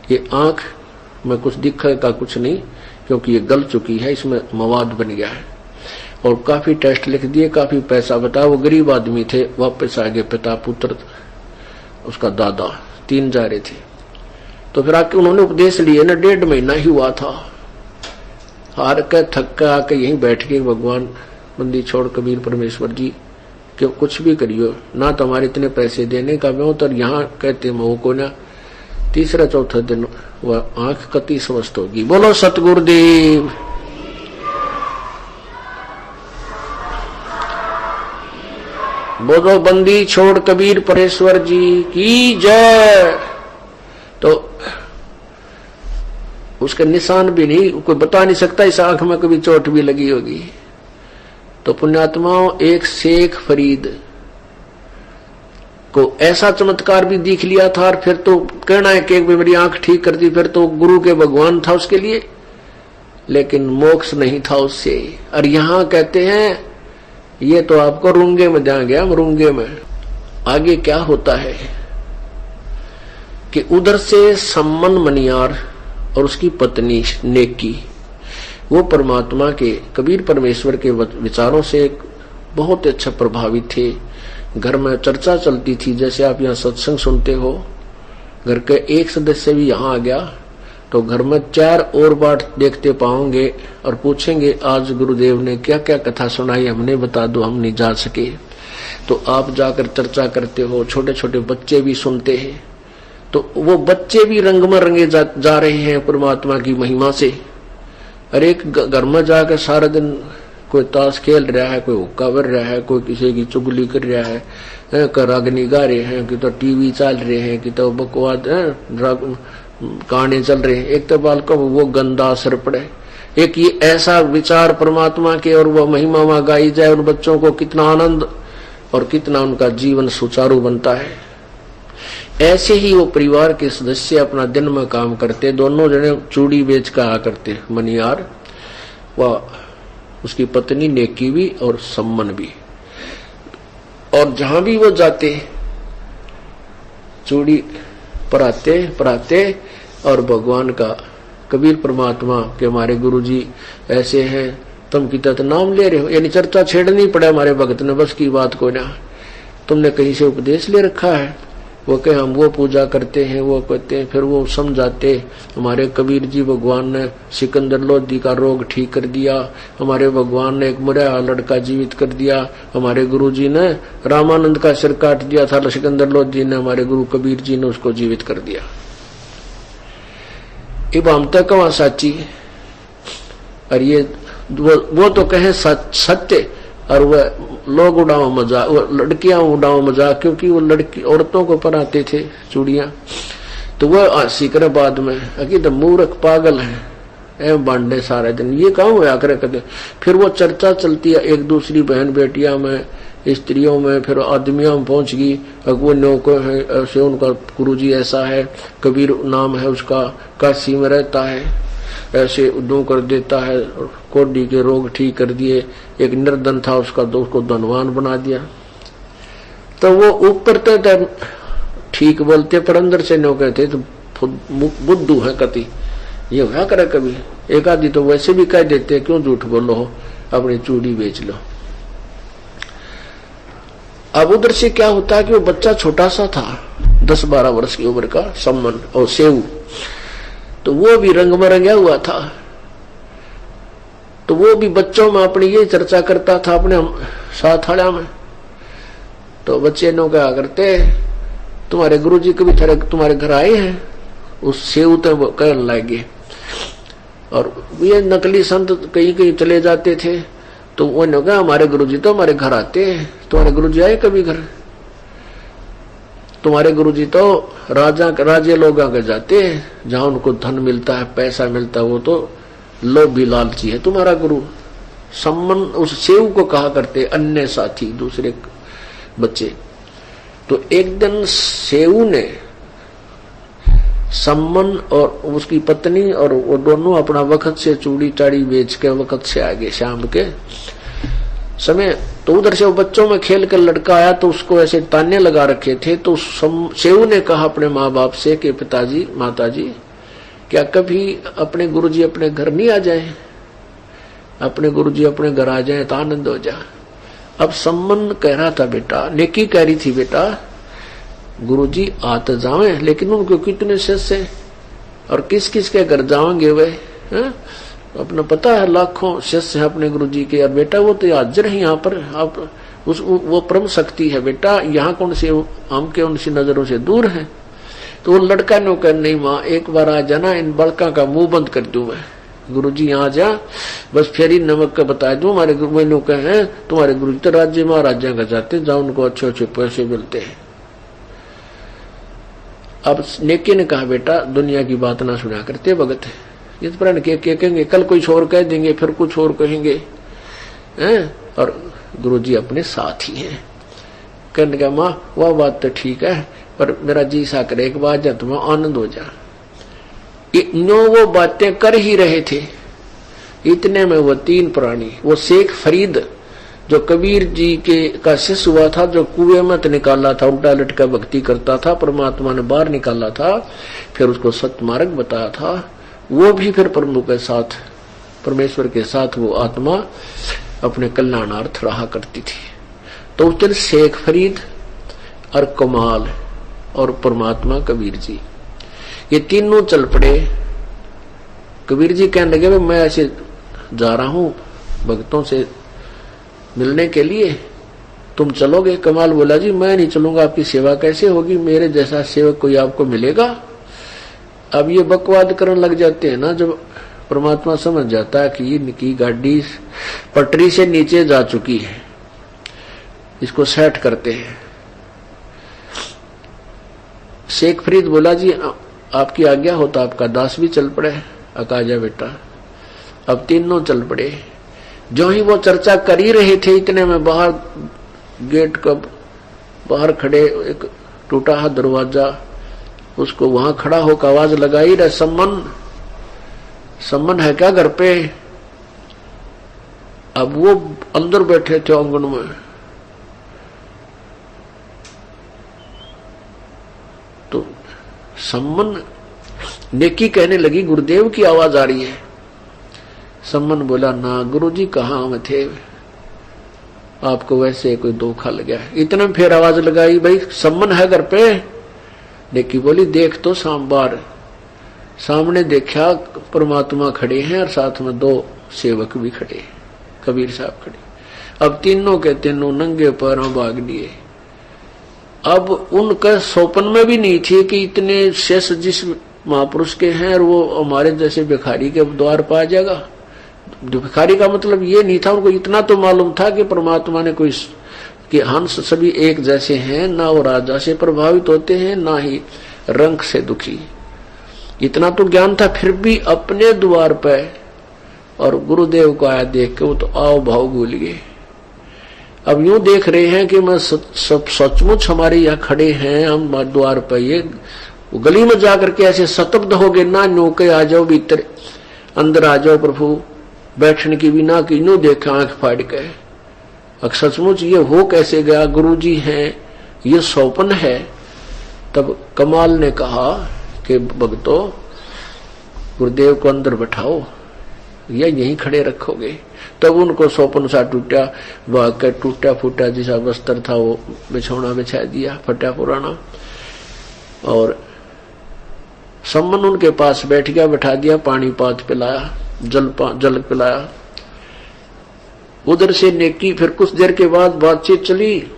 कि आंख में कुछ दिखेगा कुछ नहीं, क्योंकि ये गल चुकी है, इसमें मवाद बन गया है। और काफी टेस्ट लिख दिए, काफी पैसा बताया। वो गरीब आदमी थे, वापस आ गए, पिता पुत्र उसका दादा 3 जा रहे थे। तो फिर आके उन्होंने उपदेश लिए ना, 1.5 महीना ही हुआ था। हार के थक के आके यहीं बैठ के भगवान बंदी छोड़ कबीर परमेश्वर जी कि कुछ भी करियो ना, तुम्हारे इतने पैसे देने का मैं तो यहाँ कहते मऊ को ना। तीसरा चौथा दिन वह आंख कति स्वस्थ होगी। बोलो सतगुरुदेव। बोलो बंदी छोड़ कबीर परेश्वर जी की जय। तो उसके निशान भी नहीं, कोई बता नहीं सकता इस आंख में कभी चोट भी लगी होगी। तो पुण्यात्माओं, एक शेख फरीद को ऐसा चमत्कार भी दिख लिया था, और फिर तो कहना है कि मेरी आंख ठीक कर दी, फिर तो गुरु के भगवान था उसके लिए, लेकिन मोक्ष नहीं था उससे। और यहां कहते हैं ये तो आपको रूंगे में जा गया, रूंगे में। आगे क्या होता है कि उधर से सम्मन मनियार और उसकी पत्नी नेकी, वो परमात्मा के कबीर परमेश्वर के विचारों से बहुत अच्छा प्रभावित थे। घर में चर्चा चलती थी, जैसे आप यहाँ सत्संग सुनते हो, घर के एक सदस्य भी यहाँ आ गया तो घर में 4 और बार देखते पाओगे और पूछेंगे आज गुरुदेव ने क्या क्या कथा सुनाई, हमने बता दो, हम नहीं जा सके। तो आप जाकर चर्चा करते हो, छोटे छोटे बच्चे भी सुनते हैं, तो वो बच्चे भी रंग में रंगे जा रहे हैं परमात्मा की महिमा से। और एक घर में जाकर सारा दिन कोई ताश खेल रहा है, कोई हुक्का भर रहा है, कोई किसी की चुगली कर रहा है, रागनी गा रहे हैं, कि तो टीवी चल रहे हैं, कि तो बकवाद गाने चल रहे हैं। एक तो बालकों को वो गंदा असर पड़े, एक ये ऐसा विचार परमात्मा के और वो महिमा वहां गाई जाए, उन बच्चों को कितना आनंद और कितना उनका जीवन सुचारू बनता है। ऐसे ही वो परिवार के सदस्य अपना दिन में काम करते, दोनों जने चूड़ी बेच कर आ करते, मनियार व उसकी पत्नी नेकी भी और सम्मन भी। और जहां भी वो जाते चूड़ी पराते और भगवान का, कबीर परमात्मा के हमारे गुरुजी ऐसे हैं, तुम की तत् नाम ले रहे हो, यानी चर्चा छेड़नी पड़े हमारे भगत ने, बस की बात को ना, तुमने कहीं से उपदेश ले रखा है। वो कहे हम वो पूजा करते हैं, वो कहते हैं, फिर वो समझाते हमारे कबीर जी भगवान ने सिकंदर लोधी का रोग ठीक कर दिया, हमारे भगवान ने एक मरा लड़का जीवित कर दिया, हमारे गुरु जी ने रामानंद का सिर काट दिया था, सिकंदर लोधी ने, हमारे गुरु कबीर जी ने उसको जीवित कर दिया। इब हम तक कहाँ साची, और ये वो तो कहे सत्य, और वह लोग उड़ाओ मजाक, वो लड़कियां उड़ाओ मजाक, क्योंकि वो लड़की औरतों को पहनाते थे चूड़ियां, तो वह सीकर बाद में अकीद मूर्ख पागल है बांडे सारे दिन, ये काम होया करे कहते। फिर वो चर्चा चलती है एक दूसरी बहन बेटियां में, स्त्रियों में, फिर आदमियों में पहुंच गई, वो नौको है ऐसे, उनका गुरुजी ऐसा है, कबीर नाम है उसका, काशी में रहता है, ऐसे उद्योग कर देता है, कोडी के रोग ठीक कर दिए, एक निर्धन था उसका, तो उसको धनवान बना दिया। तो वो ऊपर तो ठीक बोलते पर अंदर से नो कहते तो बुद्धू है कति, ये क्या करे कभी। एक आदि तो वैसे भी कह देते क्यों झूठ बोलो हो, अपनी चूड़ी बेच लो। अब उधर से क्या होता है कि वो बच्चा छोटा सा था, 10-12 वर्ष की उम्र का, सम्मन और सेऊ, तो वो भी रंग में रंगा हुआ था। तो वो भी बच्चों में अपनी ये चर्चा करता था अपने साथ हाड़ा में। तो बच्चे नो क्या करते, तुम्हारे गुरुजी कभी तुम्हारे घर आए हैं, उस सेऊ तो कहने लगे। और ये नकली संत कहीं कहीं चले जाते थे, तो वो ने कहा हमारे गुरुजी तो हमारे घर आते हैं, तुम्हारे गुरुजी आए कभी घर, तुम्हारे गुरुजी तो राजे लोग आगे जाते हैं, जहां उनको धन मिलता है, पैसा मिलता है, वो तो लोभी लालची है तुम्हारा गुरु। सम्मन उस सेव को कहा करते अन्य साथी दूसरे बच्चे। तो एक दिन सेव ने सम्मन और उसकी पत्नी और वो दोनों अपना वक्त से चूड़ी चाड़ी बेच के वक्त से आगे शाम के समय, तो उधर से वो बच्चों में खेल कर लड़का आया, तो उसको ऐसे ताने लगा रखे थे। तो सेऊ ने कहा अपने माँ बाप से कि पिताजी माताजी, क्या कभी अपने गुरुजी अपने घर नहीं आ जाए, अपने गुरुजी अपने घर आ जाए तो आनंद हो जा। अब सम्मन कह रहा था बेटा, नेकी कह रही थी बेटा गुरुजी आ तो जावे, लेकिन उनको कितने शिष्य और किस किस के घर जाओगे वे, अपना पता है लाखों शिष्य है अपने गुरुजी के। यार बेटा वो तो हाजिर है यहाँ पर, आप वो परम शक्ति है बेटा, यहाँ कौन से हम के उनसी नजरों से दूर है। तो वो लड़का नो कर नहीं माँ एक बार आ जाना, इन बड़का का मुंह बंद कर दूं मैं, गुरुजी यहाँ जा, बस फेरी नमक का बता दूं, हमारे गुरु मैंने कहे तुम्हारे गुरुजी तो राज्य महाराजा का जाते हैं, जहाँ उनको अच्छे अच्छे पैसे मिलते हैं। अब नेकी ने कहा बेटा दुनिया की बात ना सुना करते भगत, ये तो प्राण के कहेंगे, कल कुछ और कह देंगे, फिर कुछ और कहेंगे हैं, और गुरुजी अपने साथ ही हैं। कहने का माँ वह बात तो ठीक है, पर मेरा जी सा करे एक बात जा तुम्हें आनंद हो जा। नो वो बातें कर ही रहे थे, इतने में वो तीन प्राणी, वो शेख फरीद जो कबीर जी के का शिष्य हुआ था, जो कुएं में निकाला था, उल्टा लटका भक्ति करता था, परमात्मा ने बाहर निकाला था, फिर उसको सत्मार्ग बताया था, वो भी फिर प्रभु के साथ, परमेश्वर के साथ वो आत्मा अपने कल्याणार्थ रहा करती थी। तो उस दिन शेख फरीद और कमाल और परमात्मा कबीर जी, ये तीनों चल पड़े। कबीर जी कहने लगे मैं ऐसे जा रहा हूं भक्तों से मिलने के लिए, तुम चलोगे? कमाल बोला जी मैं नहीं चलूंगा, आपकी सेवा कैसे होगी, मेरे जैसा सेवक कोई आपको मिलेगा? अब ये बकवाद करने लग जाते हैं ना, जब परमात्मा समझ जाता है कि इनकी गाड़ी पटरी से नीचे जा चुकी है, इसको सेट करते हैं। शेख फरीद बोला जी आपकी आज्ञा हो तो आपका दास भी चल पड़े। अकाजा बेटा। अब तीनों चल पड़े। जो ही वो चर्चा कर ही रहे थे, इतने में बाहर गेट का बाहर खड़े एक टूटा है दरवाजा, उसको वहां खड़ा होकर आवाज लगाई रहे, सम्मन है क्या घर पे? अब वो अंदर बैठे थे आंगन में, तो सम्मन नेकी कहने लगी गुरुदेव की आवाज आ रही है। सम्मन बोला ना गुरुजी कहाँ में थे, आपको वैसे कोई धोखा लग गया। इतने में फिर आवाज लगाई भाई सम्मन है घर पे? नेकी बोली देख तो बार सामने देखा परमात्मा खड़े हैं और साथ में दो सेवक भी खड़े, कबीर साहब खड़े। अब तीनों के तीनों नंगे पैरों भाग लिए। अब उनका सौपन में भी नहीं थी कि इतने शेष जिस महापुरुष के हैं और वो हमारे जैसे भिखारी के द्वार पा जाएगा। भिखारी का मतलब ये नहीं था, उनको इतना तो मालूम था कि परमात्मा ने कोई कि हंस सभी एक जैसे हैं, ना वो राजा से प्रभावित होते हैं ना ही रंग से दुखी, इतना तो ज्ञान था। फिर भी अपने द्वार पे और गुरुदेव को आया देख के वो तो आओ भाव भूल गए। अब यूं देख रहे हैं कि मैं सचमुच हमारे यहाँ खड़े हैं, हम द्वार पर, ये गली में जाकर के ऐसे सतब्ध हो गए ना, नौके आ जाओ भीतर, अंदर आ जाओ प्रभु, बैठने की भी ना कि यूं देखा आंख फाड़ के। अब सचमुच ये हो कैसे गया, गुरुजी हैं, ये सौपन है। तब कमाल ने कहा कि भक्तों गुरुदेव को अंदर बैठाओ या यहीं खड़े रखोगे? तब उनको सौपन सा टूटा, भाग कर टूटा फूटा जैसा बस्तर था वो बिछौना बिछा दिया फटा पुराना, और सम्मन उनके पास बैठ गया, बैठा दिया, पानी पात पिलाया, जल पिलाया। उधर से नेकी फिर कुछ देर के बाद बातचीत चली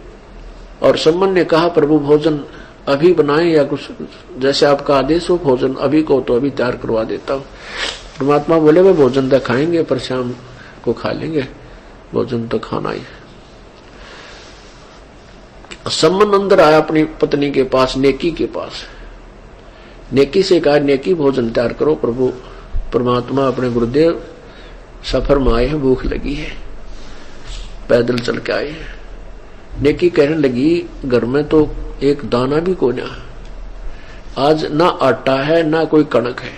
और सम्मन ने कहा प्रभु भोजन अभी बनाएं या कुछ जैसे आपका आदेश हो, भोजन अभी को तो अभी तैयार करवा देता हूँ। परमात्मा बोले वे भोजन तो खाएंगे पर शाम को खा लेंगे, भोजन तो खाना ही। सम्मन अंदर आया अपनी पत्नी के पास, नेकी के पास। नेकी से कहा नेकी भोजन तैयार करो, प्रभु परमात्मा अपने गुरुदेव सफर में आए हैं, भूख लगी है, पैदल चल के आए हैं। नेकी कहने लगी घर में तो एक दाना भी कोई ना, आज ना आटा है ना कोई कणक है।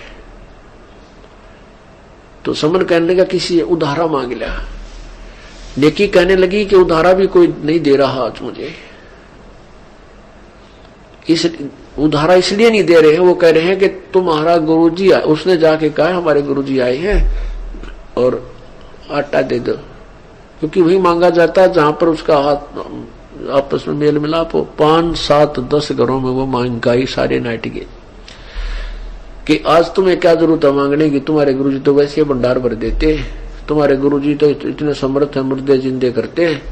तो समन कहने लगा किसी उधारा मांग लिया। नेकी कहने लगी कि उधारा भी कोई नहीं दे रहा आज मुझे, इस उधारा इसलिए नहीं दे रहे हैं, वो कह रहे हैं कि तुम्हारा गुरुजी आए, उसने जाके कहा हमारे गुरुजी आए हैं और आटा दे दो, क्योंकि वही मांगा जाता है जहां पर उसका हाथ आपस में मेल मिलाप हो। 5, 7, 10 घरों में वो महंगाई सारे नाट गए कि आज तुम्हें क्या जरूरत है मांगने की, तुम्हारे गुरुजी तो वैसे भंडार भर देते हैं, तुम्हारे गुरुजी तो इतने समर्थ है, मुर्दे जिंदे करते हैं,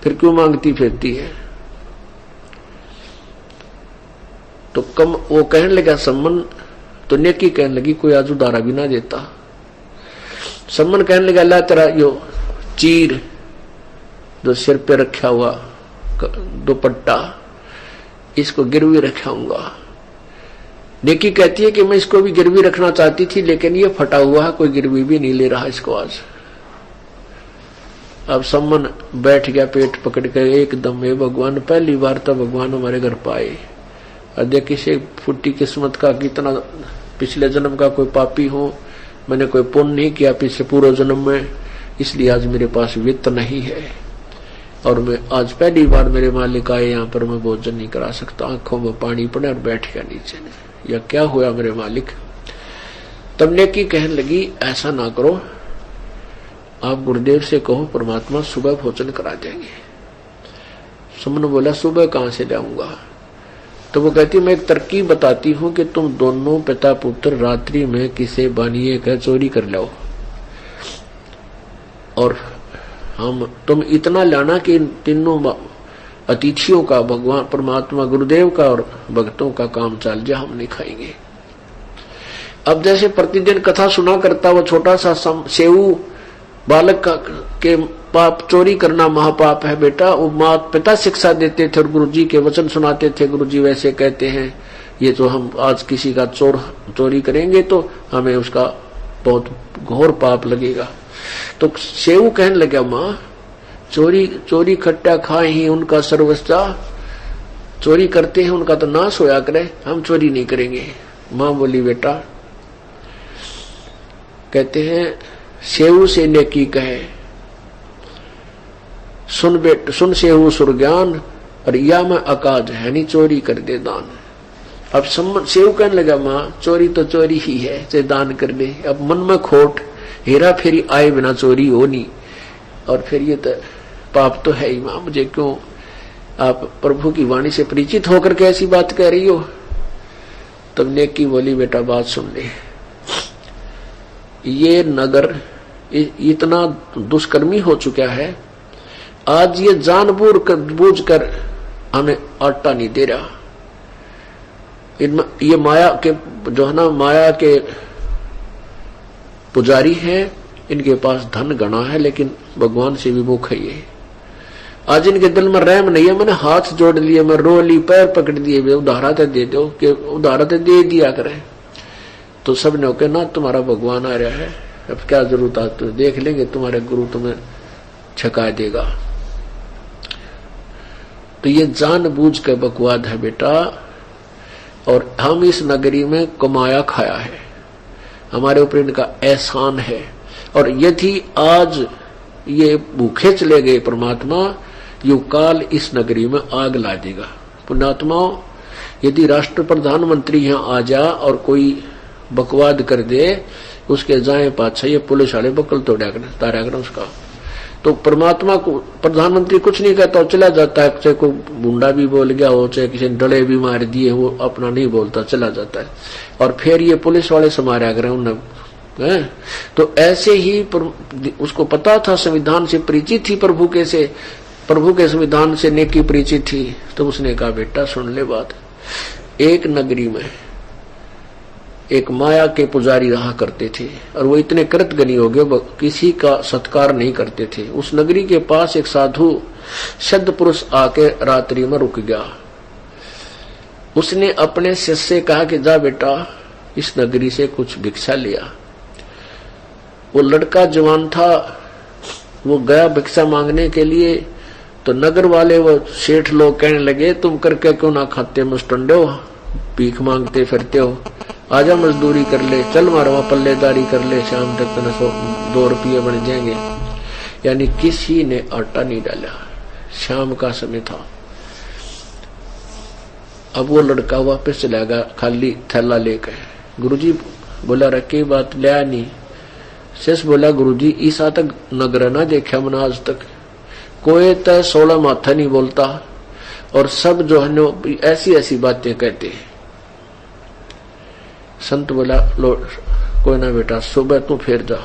फिर क्यों मांगती फिरती है। तो वो कहने लगा सम्मन, तो नेकी कहने लगी कोई आज उधारा भी ना देता। सम्मन कहने लगा, अल्लाह तेरा यो चीर जो सिर पे रखा हुआ दुपट्टा, इसको गिरवी रखाऊंगा। नेकी कहती है कि मैं इसको भी गिरवी रखना चाहती थी, लेकिन ये फटा हुआ है, कोई गिरवी भी नहीं ले रहा इसको आज। अब सम्मन बैठ गया पेट पकड़ के एकदम, हे भगवान, पहली बार तो भगवान हमारे घर पाए। और देखिए से फुट्टी किस्मत का, कितना पिछले जन्म का कोई पापी हो, मैंने कोई पुण्य नहीं किया पिछले पूर्व जन्म में, इसलिए आज मेरे पास वित्त नहीं है और मैं आज पहली बार मेरे मालिक आए यहाँ पर, मैं भोजन नहीं करा सकता। आंखों में पानी पड़े और बैठ गया नीचे ने, या क्या हुआ मेरे मालिक। तब नेकी कहने लगी, ऐसा ना करो, आप गुरुदेव से कहो परमात्मा सुबह भोजन करा देंगे। सुमन बोला, सुबह कहां से लाऊंगा? तो वो कहती, मैं एक तरकीब बताती हूं कि तुम दोनों पिता पुत्र रात्रि में किसी बानिए का चोरी कर लो और तुम इतना लाना कि तीनों अतिथियों का, भगवान परमात्मा गुरुदेव का और भक्तों का काम चल जाए, हम नहीं खाएंगे। अब जैसे प्रतिदिन कथा सुना करता वो छोटा सा सेऊ बालक का के पाप, चोरी करना महापाप है बेटा, वो माता पिता शिक्षा देते थे और गुरुजी के वचन सुनाते थे। गुरुजी वैसे कहते हैं, ये तो हम आज किसी का चोरी करेंगे तो हमें उसका बहुत घोर पाप लगेगा। तो सेऊ कहने लगा, माँ चोरी खट्टा खाए ही उनका सर्वस्ता, चोरी करते हैं उनका तो नाश होया करे, हम चोरी नहीं करेंगे। माँ बोली, बेटा, कहते हैं सेऊ से नेकी कहे, सुन सेऊ सुरज्ञान, और या मैं अकाज है नहीं चोरी कर दे दान। अब सेऊ कहने लगा, माँ चोरी तो चोरी ही है, चाहे दान कर दे। अब मन में खोट, हेरा फेरी आए बिना चोरी हो नहीं, और फिर ये तो पाप तो है ही। माँ मुझे क्यों, आप प्रभु की वाणी से परिचित होकर के ऐसी बात कह रही हो? तब नेकी बोली, बेटा बात सुन ले, ये नगर इतना दुष्कर्मी हो चुका है, आज ये जानबूझ कर हमें आटा नहीं दे रहा। ये माया के जो है ना, माया के पुजारी हैं, इनके पास धन गणा है लेकिन भगवान से विमुख है ये। आज इनके दिल में रहम नहीं है, मैंने हाथ जोड़ लिए, मैं रो ली, पैर पकड़ दिए, उधारा तो दे दो, कि उधारा तो दे दिया करें। तो सब ने कहा, ना तुम्हारा भगवान आ रहा है, अब क्या जरूरत है, तो देख लेंगे, तुम्हारे गुरु तुम्हें छका देगा। तो ये जानबूझ के बकवाद है बेटा, और हम इस नगरी में कमाया खाया है, हमारे ऊपर इनका एहसान है, और यदि आज ये भूखे चले गए परमात्मा, यो काल इस नगरी में आग ला देगा। पुण्यात्माओं, यदि राष्ट्र प्रधानमंत्री यहाँ आ जा और कोई बकवाद कर दे, उसके जाए पाछा ये पुलिस वाले बकल तोड़ा कर उसका। तो परमात्मा को प्रधानमंत्री कुछ नहीं कहता, चला जाता है, चाहे कोई गुंडा भी बोल गया हो, चाहे किसी ने डले भी मार दिए, वो अपना नहीं बोलता, चला जाता है। और फिर ये पुलिस वाले समारा करें उन्हें। तो ऐसे ही उसको पता था, संविधान से परिचित थी, प्रभु के संविधान से नेकी परिचित थी। तो उसने कहा, बेटा सुन ले बात, एक नगरी में एक माया के पुजारी रहा करते थे, और वो इतने कृतज्ञ हो गए, किसी का सत्कार नहीं करते थे। उस नगरी के पास एक साधु सिद्ध पुरुष आके रात्रि में रुक गया। उसने अपने शिष्य से कहा कि जा बेटा इस नगरी से कुछ भिक्षा लिया। वो लड़का जवान था, वो गया भिक्षा मांगने के लिए, तो नगर वाले वो सेठ लोग कहने लगे, तुम करके क्यों ना खाते मुस्टंडे हो, भीख मांगते फिरते हो, आजा मजदूरी कर ले, चल मारवा पल्लेदारी कर ले, शाम तक तो 2 रुपये बन जाएंगे। यानी किसी ने आटा नहीं डाला, शाम का समय था। अब वो लड़का वापस चला गया खाली थैला लेकर। गुरुजी बोला, रखी बात लिया नहीं। शेष बोला, गुरुजी ईसा तक नगर ना देखा मैंने आज तक, कोई तो 16 माथा नहीं बोलता, और सब जो है ऐसी ऐसी बातें कहते हैं। संत बोला, लो कोई ना बेटा, सुबह तू फिर जा।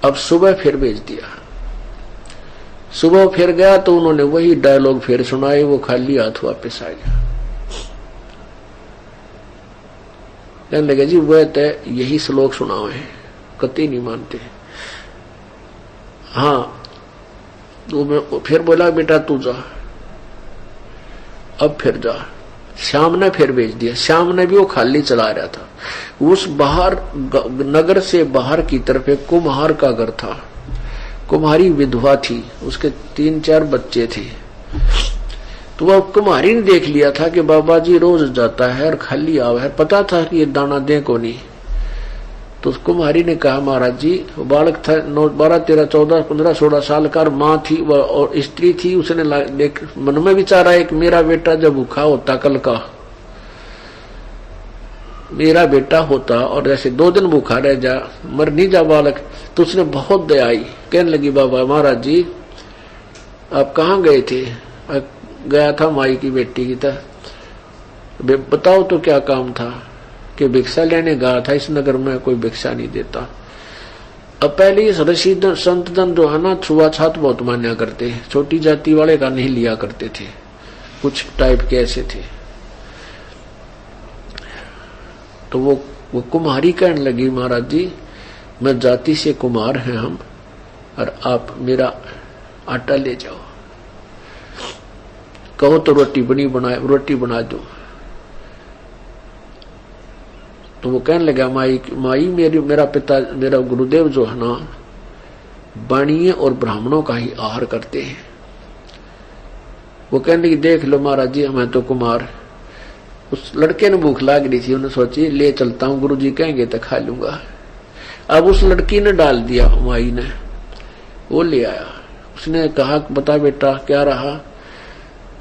अब सुबह फिर भेज दिया। सुबह फिर गया तो उन्होंने वही डायलॉग फिर सुनाए, वो खाली हाथ वापस आ गया। कहने लगे, जी वह तो यही श्लोक सुनाओ है, कतई नहीं मानते। हाँ, तो मैं फिर बोला बेटा तू जा, अब फिर जा। श्याम ने फिर भेज दिया। श्याम ने भी वो खाली चला रहा था। उस बाहर नगर से बाहर की तरफ एक कुम्हार का घर था। कुम्हारी विधवा थी, उसके 3-4 बच्चे थे। तो वह कुम्हारी ने देख लिया था कि बाबा जी रोज जाता है और खाली आवा है, पता था कि ये दाना दे को नहीं। तो उस कुम्हारी ने कहा महाराज जी, बालक था 12, 13, 14, 15, 16 साल का, माँ थी और स्त्री थी। उसने देख मन में विचारा एक मेरा बेटा जब भूखा होता कल का, मेरा बेटा होता और जैसे 2 दिन भूखा रह जा, मर नहीं जा बालक। तो उसने बहुत दया आई, कहने लगी बाबा महाराज जी आप कहाँ गए थे? गया था माई की बेटी की तरह। बताओ तो क्या काम था? कि भिक्षा लेने गया था, इस नगर में कोई भिक्षा नहीं देता। अब पहले इस रशीद संत जन जो है ना छुआछात बहुत मान्या करते हैं, छोटी जाति वाले का नहीं लिया करते थे, कुछ टाइप के ऐसे थे। तो वो कुम्हारी कहने लगी महाराज जी मैं जाति से कुमार हैं हम, और आप मेरा आटा ले जाओ, कहो तो रोटी बना दो। तो वो कहने लगा माई मेरा पिता मेरा गुरुदेव जो है ना बाणिये और ब्राह्मणों का ही आहार करते हैं। वो कहने लगी देख लो महाराज जी हमें तो कुमार। उस लड़के ने भूख लाग रही थी, उन्हें सोची ले चलता हूँ, गुरुजी कहेंगे तो खा लूंगा। अब उस लड़की ने डाल दिया, माई ने वो ले आया। उसने कहा बता बेटा क्या रहा?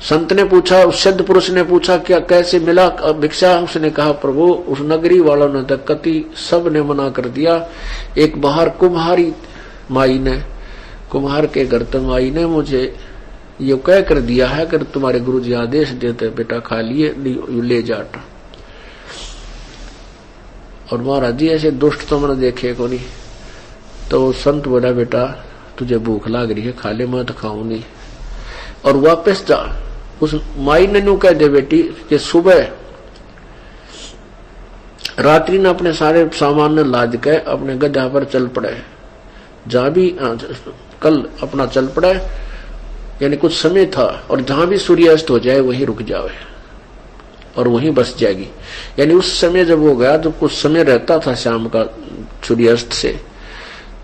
संत ने पूछा, उस सिद्ध पुरुष ने पूछा क्या कैसे मिला भिक्षा? उसने कहा प्रभु उस नगरी वालों ने तक कति सब ने मना कर दिया। एक बाहर कुम्हारी माई ने, कुम्हार के घर तो माई ने मुझे ये कह कर दिया है कि तुम्हारे गुरुजी आदेश देते बेटा खा लिए ले जाट। और महाराज जी ऐसे दुष्ट तो मैंने देखे को नहीं। तो संत बोला बेटा तुझे भूख लाग रही है खा ले, मैं तो खाऊं नहीं। और वापस जा। उस माई ने नू कह दे बेटी कि सुबह रात्रि ने अपने सारे सामान ने लाद के अपने गधा पर चल पड़े, जहां भी कल अपना चल पड़े, यानी कुछ समय था, और जहां भी सूर्यास्त हो जाए वहीं रुक जावे और वहीं बस जाएगी। यानी उस समय जब वो गया तो कुछ समय रहता था शाम का सूर्यास्त से,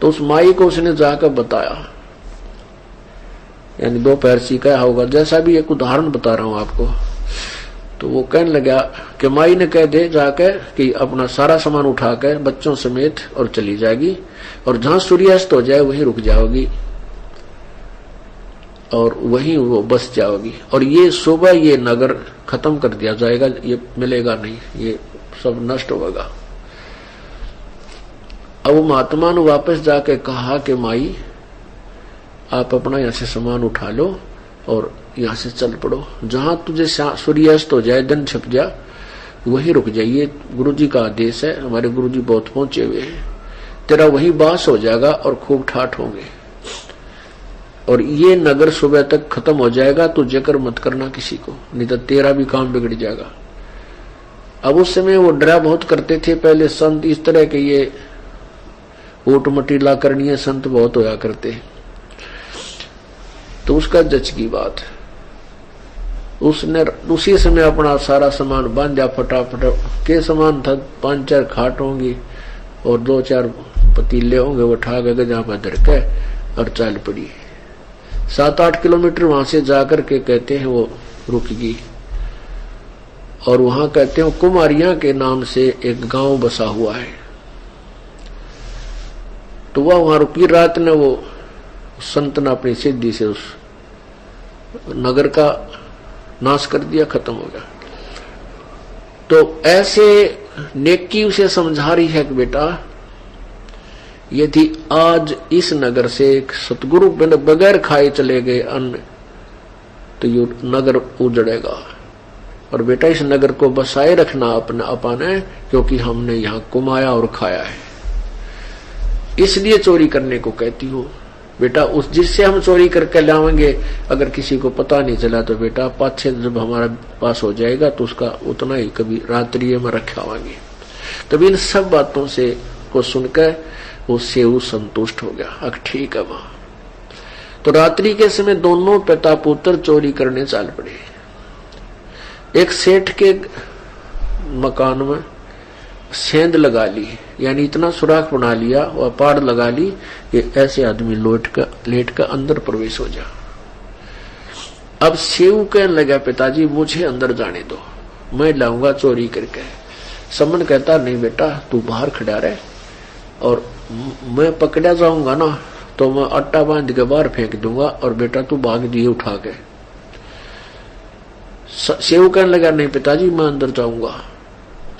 तो उस माई को उसने जाकर बताया, यानी दोपहर सीखा होगा, जैसा भी एक उदाहरण बता रहा हूं आपको। तो वो कहने लगा कि माई ने कह दे जाकर कि अपना सारा सामान उठाकर बच्चों समेत और चली जाएगी, और जहां सूर्यास्त हो जाए वहीं रुक जाओगी और वहीं वो बस जाओगी। और ये सुबह ये नगर खत्म कर दिया जाएगा, ये मिलेगा नहीं, ये सब नष्ट होगा। अब महात्मा ने वापस जाके कहा कि माई आप अपना यहाँ से सामान उठा लो और यहाँ से चल पड़ो, जहां तुझे सूर्यास्त हो जाए दिन छिप जा वहीं रुक जाइए। गुरुजी का आदेश है, हमारे गुरुजी बहुत पहुंचे हुए हैं, तेरा वही बास हो जाएगा और खूब ठाठ होंगे, और ये नगर सुबह तक खत्म हो जाएगा। तू जिक्र मत करना किसी को, नहीं तो तेरा भी काम बिगड़ जाएगा। अब उस समय वो डरा बहुत करते थे पहले संत, इस तरह के ये ऊट मटीला करणीय संत बहुत होया करते। तो उसका जच की बात, उसने उसी समय अपना सारा सामान बांधा फटाफट। के सामान था 5-4 खाट होंगी और 2-4 पतीले होंगे, वो उठा के जहां पर धर के और चल पड़ी। 7-8 किलोमीटर वहां से जाकर के कहते हैं वो रुकेगी, और वहां कहते हैं कुमारियां के नाम से एक गांव बसा हुआ है। तो वह वहां रुकी। रात ने वो संत ने अपनी सिद्धि से उस नगर का नाश कर दिया, खत्म हो गया। तो ऐसे नेकी उसे समझा रही है कि बेटा यदि आज इस नगर से सतगुरु बगैर खाए चले गए अन्न तो ये नगर उजड़ेगा, और बेटा इस नगर को बसाए रखना अपने, क्योंकि हमने यहाँ कमाया और खाया है, इसलिए चोरी करने को कहती हूँ। बेटा उस जिससे हम चोरी करके लाएंगे अगर किसी को पता नहीं चला तो बेटा पाछे जब हमारा पास हो जाएगा तो उसका उतना ही कभी रात्रि में रखावांगे। तब इन सब बातों से को सुनकर वो सेऊ संतुष्ट हो गया। अब ठीक है मां। तो रात्रि के समय दोनों पिता पुत्र चोरी करने चाल पड़े। एक सेठ के मकान में सेंध लगा ली, यानी इतना सुराख बना लिया और पाड़ लगा ली कि ऐसे आदमी लेट का अंदर प्रवेश हो जा। अब सेऊ कहने लगा पिताजी मुझे अंदर जाने दो, मैं लाऊंगा चोरी करके। समन कहता नहीं बेटा तू बाहर खड़ा रहे, और मैं पकड़ा जाऊंगा ना तो मैं आटा बांध के बाहर फेंक दूंगा और बेटा तू भाग दिए उठा के। सेऊ कहने लगा नहीं पिताजी मैं अंदर जाऊंगा,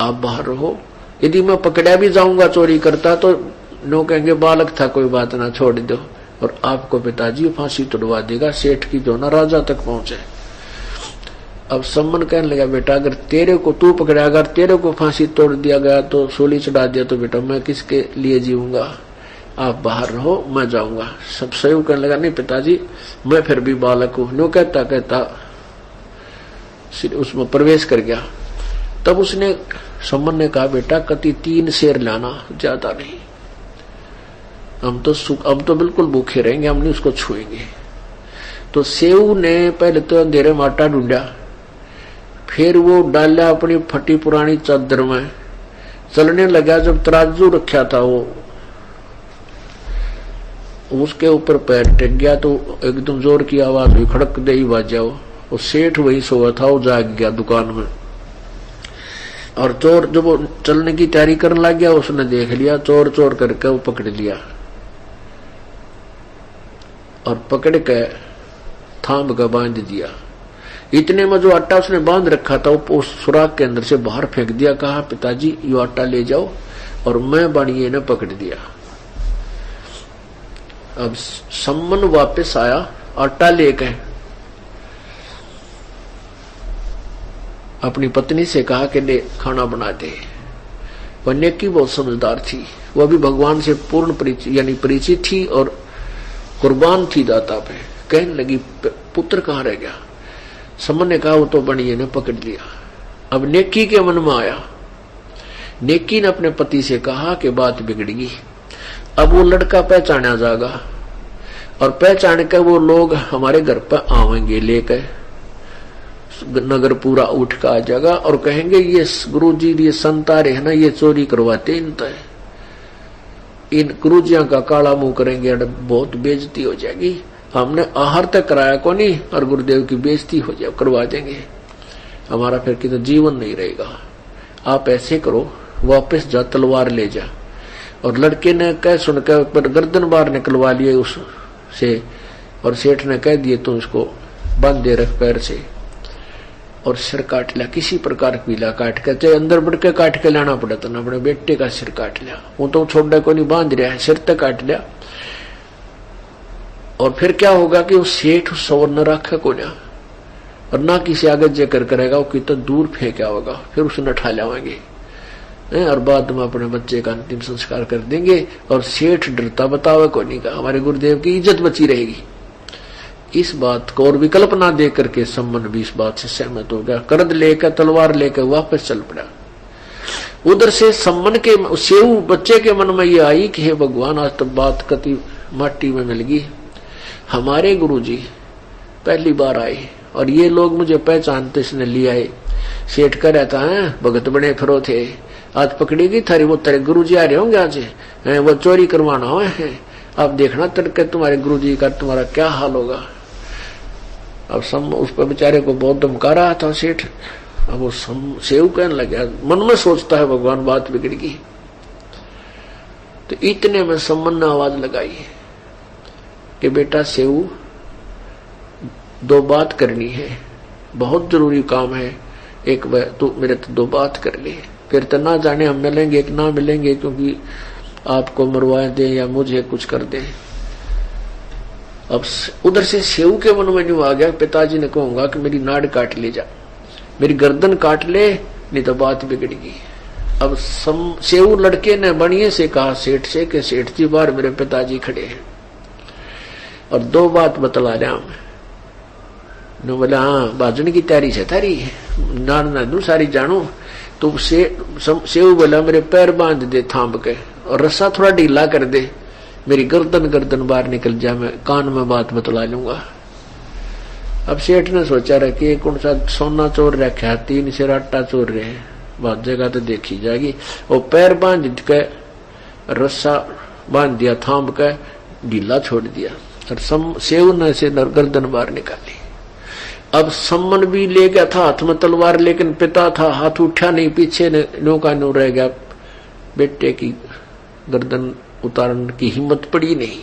आप बाहर रहो। यदि मैं पकड़ा भी जाऊंगा चोरी करता तो नो कहेंगे बालक था कोई बात ना छोड़ दो, और आपको पिताजी फांसी तुड़वा देगा, सेठ की जो ना राजा तक पहुंचे। अब सम्मन कहने लगा बेटा अगर तेरे को तू पकड़ा, अगर तेरे को फांसी तोड़ दिया गया तो सूली चढ़ा दिया तो बेटा मैं किसके लिए जीऊंगा, आप बाहर रहो मैं जाऊंगा। सब सही कहने लगा नहीं पिताजी मैं फिर भी बालक हूं। नो कहता उसमें प्रवेश कर गया। तब उसने सम्मन ने कहा बेटा कति 3 शेर लाना, ज्यादा नहीं, हम तो बिल्कुल भूखे रहेंगे, हम नहीं उसको छुएंगे। तो सेऊ ने पहले तो अंधेरे में आटा ढूंढा, फिर वो डाला अपनी फटी पुरानी चादर में, चलने लगा। जब तराजू रखा था वो उसके ऊपर पैर टेक गया तो एकदम जोर की आवाज हुई, खड़क दे ही बाजा। वो सेठ वही सोया था, वो जाग गया दुकान में। और चोर जब वो चलने की तैयारी करने लग गया उसने देख लिया, चोर चोर करके वो पकड़ लिया और पकड़ के थाम का बांध दिया। इतने में जो आटा उसने बांध रखा था वो सुराख के अंदर से बाहर फेंक दिया। कहा पिताजी ये आटा ले जाओ, और मैं बाणिये ने पकड़ दिया। अब सम्मन वापस आया आटा लेके, अपनी पत्नी से कहा कि ले खाना बना दे। वह नेकी बहुत समझदार थी, वह भी भगवान से पूर्ण परिचित थी और कुर्बान थी दाता पे। कहने लगी पुत्र कहाँ रह गया। सम्मन ने कहा वो तो बणिये ने पकड़ लिया। अब नेकी के मन में आया, नेकी ने अपने पति से कहा कि बात बिगड़गी, अब वो लड़का पहचाना जाएगा और पहचान कर वो लोग हमारे घर पर आवेंगे लेकर, नगर पूरा उठ का आ जाएगा और कहेंगे ये गुरुजी ये संतारे है ना ये चोरी करवाते इन गुरुजियों का काला मुंह करेंगे, बहुत बेइज्जती हो जाएगी। हमने आहार तक कराया को नहीं और गुरुदेव की बेइज्जती हो जाए करवा देंगे, हमारा फिर कितना जीवन नहीं रहेगा। आप ऐसे करो वापस जा तलवार ले जा। और लड़के ने कह सुनकर पर गर्दन बाहर निकलवा लिए उससे, और सेठ ने कह दिए तुम इसको बांध दे रख पैर से, और सिर काट लिया। किसी प्रकार पीला काट कर, चाहे अंदर बढ़ के काट के लाना पड़ा था ना, अपने बेटे का सिर काट लिया। वो तो छोड़ने को नहीं, बांध रहा है, सिर तक काट लिया। और फिर क्या होगा कि वो सेठ सवर न रखा को ना, और ना किसी आगे जेकर करेगा, वो कितना दूर फेंका होगा, फिर उसने उठा लाएंगे और बाद में अपने बच्चे का अंतिम संस्कार कर देंगे। और सेठ डरता बतावे को नहीं, का हमारे गुरुदेव की इज्जत बची रहेगी। इस बात को और विकल्प ना दे करके सम्मन भी इस बात से सहमत हो गया। करद लेकर तलवार लेकर वापस चल पड़ा। उधर से सम्मन के सेऊ बच्चे के मन में ये आई कि हे भगवान आज तो बात कति माटी में मिल गई। हमारे गुरुजी पहली बार आए और ये लोग मुझे पहचानते इसने लिया है। सेठ कह रहता है भगत बने फिरो थे, आज पकड़ेगी थारी वो तेरे गुरुजी आ रहे होंगे आज, वो चोरी करवाना हो है। अब देखना तड़के तुम्हारे गुरुजी का तुम्हारा क्या हाल होगा। अब उस पर बेचारे को बहुत धमका रहा था सेठ। अब वो सेऊ कहने लगा, मन में सोचता है भगवान बात बिगड़गी। तो इतने में सम्मन ने आवाज लगाई कि बेटा सेऊ 2 बात करनी है, बहुत जरूरी काम है। एक तू मेरे तो 2 बात कर ले, फिर तो ना जाने हम मिलेंगे कि ना मिलेंगे, क्योंकि आपको मरवा दे या मुझे कुछ कर दे। अब उधर से सेऊ के मन में न्यू आ गया, पिताजी ने कहूंगा कि मेरी नाड़ काट ले जा, मेरी गर्दन काट ले, नहीं तो बात बिगड़ेगी। अब सेऊ लड़के ने बणिये से कहा सेठ से कि सेठ जी बाहर मेरे पिताजी खड़े हैं और 2 बात बतला रहा मैं। बोला हाँ बाजन की तैयारी से थारी नाड़ ना दू सारी जानू। तो सेऊ बोला मेरे पैर बांध दे थाम के, और रस्सा थोड़ा ढीला कर दे, मेरी गर्दन बाहर निकल जाए, मैं कान में बात बतला लूंगा। अब सेठ ने सोचा रहा कि कौन सा सोना चोर रखा है, 3 शेर आटा चोर रहे हैं, बात जगह तो देखी जाएगी। वो पैर बांध के रस्सा बांध दिया, थाम के ढीला छोड़ दिया और सेव ने से गर्दन बाहर निकाली। अब सम्मन भी ले गया था हाथ में तलवार, लेकिन पिता था, हाथ उठा नहीं, पीछे नो का नो रह गया। बेटे की गर्दन उतारने की हिम्मत पड़ी नहीं,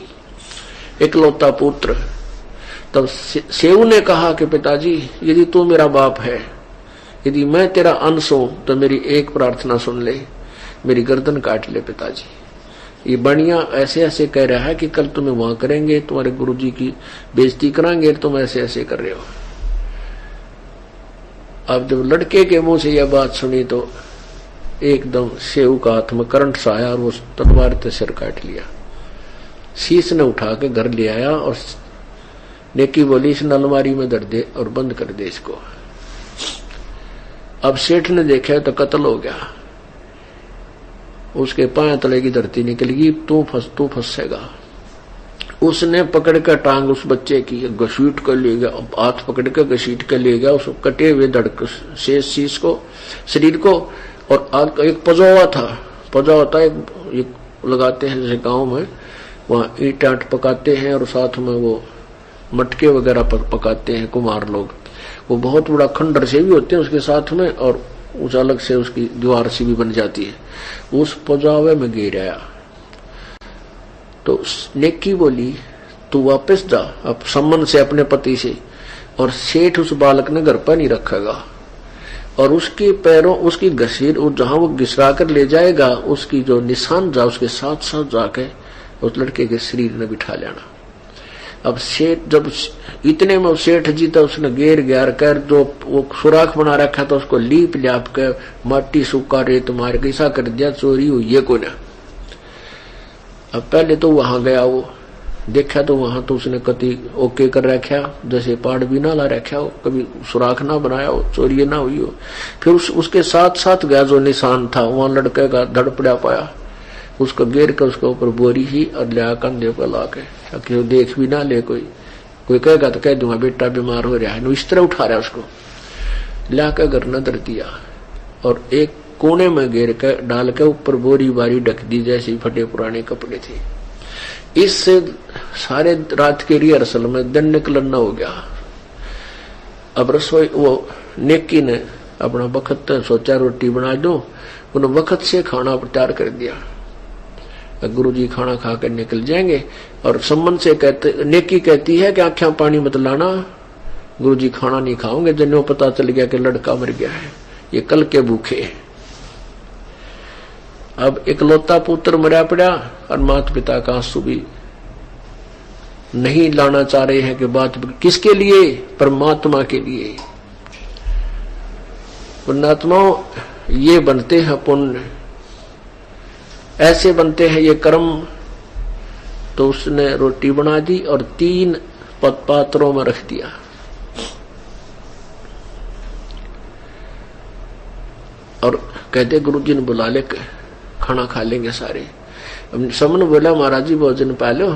इकलौता पुत्र। तब सेव ने कहा कि पिताजी, यदि तू मेरा बाप है, यदि मैं तेरा अंश हूं, तो मेरी एक प्रार्थना सुन ले, मेरी गर्दन काट ले पिताजी। ये बढ़िया ऐसे ऐसे कह रहा है कि कल तुम्हें वहां करेंगे, तुम्हारे गुरुजी की बेइज्जती कराएंगे, तुम ऐसे ऐसे कर रहे हो। अब जब लड़के के मुंह से यह बात सुनी तो एकदम सेव का हाथ में करंट सा आया और वो तलवार से सिर काट लिया। शीश ने उठा के घर ले आया और नेकी बोली, इस अलमारी में धर दे और बंद कर दे इसको। अब सेठ ने देखा तो कत्ल हो गया, उसके पांव तले की धरती निकलेगी, तू फंसेगा। उसने पकड़ कर टांग उस बच्चे की घसीट कर ले गया, हाथ पकड़ कर घसीट कर ले गया उस कटे हुए धड़क शेष शीश को, शरीर को। और आग एक पजौवा था, पजा होता है एक लगाते हैं जैसे गांव में, वहाँ ईंट आट पकाते हैं और साथ में वो मटके वगैरह पकाते हैं कुम्हार लोग। वो बहुत बड़ा खंडर से भी होते हैं उसके साथ में, और उस अलग से उसकी दीवार सी भी बन जाती है। उस पजावे में गिर आया तो नेकी बोली, तू वापस जा अब सम्मन से अपने पति से, और सेठ उस बालक ने घर पर नहीं रखेगा, और उसके पैरों उसकी घसीट जहां वो घिसरा कर ले जाएगा, उसकी जो निशान जा उसके साथ साथ जाके उस लड़के के शरीर में बिठा लेना। अब सेठ जब इतने में सेठ जी तो उसने घेर घेर कर जो वो सुराख बना रखा था उसको लीप ल्याप के माटी सूखा रेत मार के ऐसा कर दिया, चोरी हुई है को ना। अब पहले तो वहां गया, वो देखा तो वहां तो उसने कति ओके कर रखा, जैसे पाड़ भी ना ला रखा हो, कभी सुराख ना बनाया हो, चोरी ना हुई हो। फिर उसके साथ साथ गया जो निशान था, वहां लड़के का धड़ पड़ा पाया, उसको घेर कर उसके ऊपर बोरी ही और लिया कंधे पर ला के, देख भी ना ले कोई कहेगा तो कह दूंगा बेटा बीमार हो रहा है, इस तरह उठा रहा है उसको, ला कर घर न धर दिया और एक कोने में घेर कर डाल के ऊपर बोरी बारी ढक दी जैसे फटे पुराने कपड़े थे। इससे सारे रात के रिहर्सल में दिन निकलना हो गया। अब रसोई वो नेकी ने अपना वक्त सोचा रोटी बना दो, उन वक्त से खाना तैयार कर दिया। गुरुजी खाना खाकर निकल जाएंगे और सम्मन से कहते, नेकी कहती है कि आंखें पानी मत लाना, गुरुजी खाना नहीं खाओगे, जन्यों पता चल गया कि लड़का मर गया है, ये कल के भूखे हैं। अब इकलौता पुत्र मरा पड़ा और माता पिता का आंसू भी नहीं लाना चाह रहे हैं कि बात किसके लिए, परमात्मा के लिए। पुण्यात्माओं ये बनते हैं पुण्य, ऐसे बनते हैं ये कर्म। तो उसने रोटी बना दी और 3 पात्रों में रख दिया। और कहते गुरुजी ने बुला ले, खाना खा लेंगे सारे। समन बोला महाराज जी भोजन पा लो,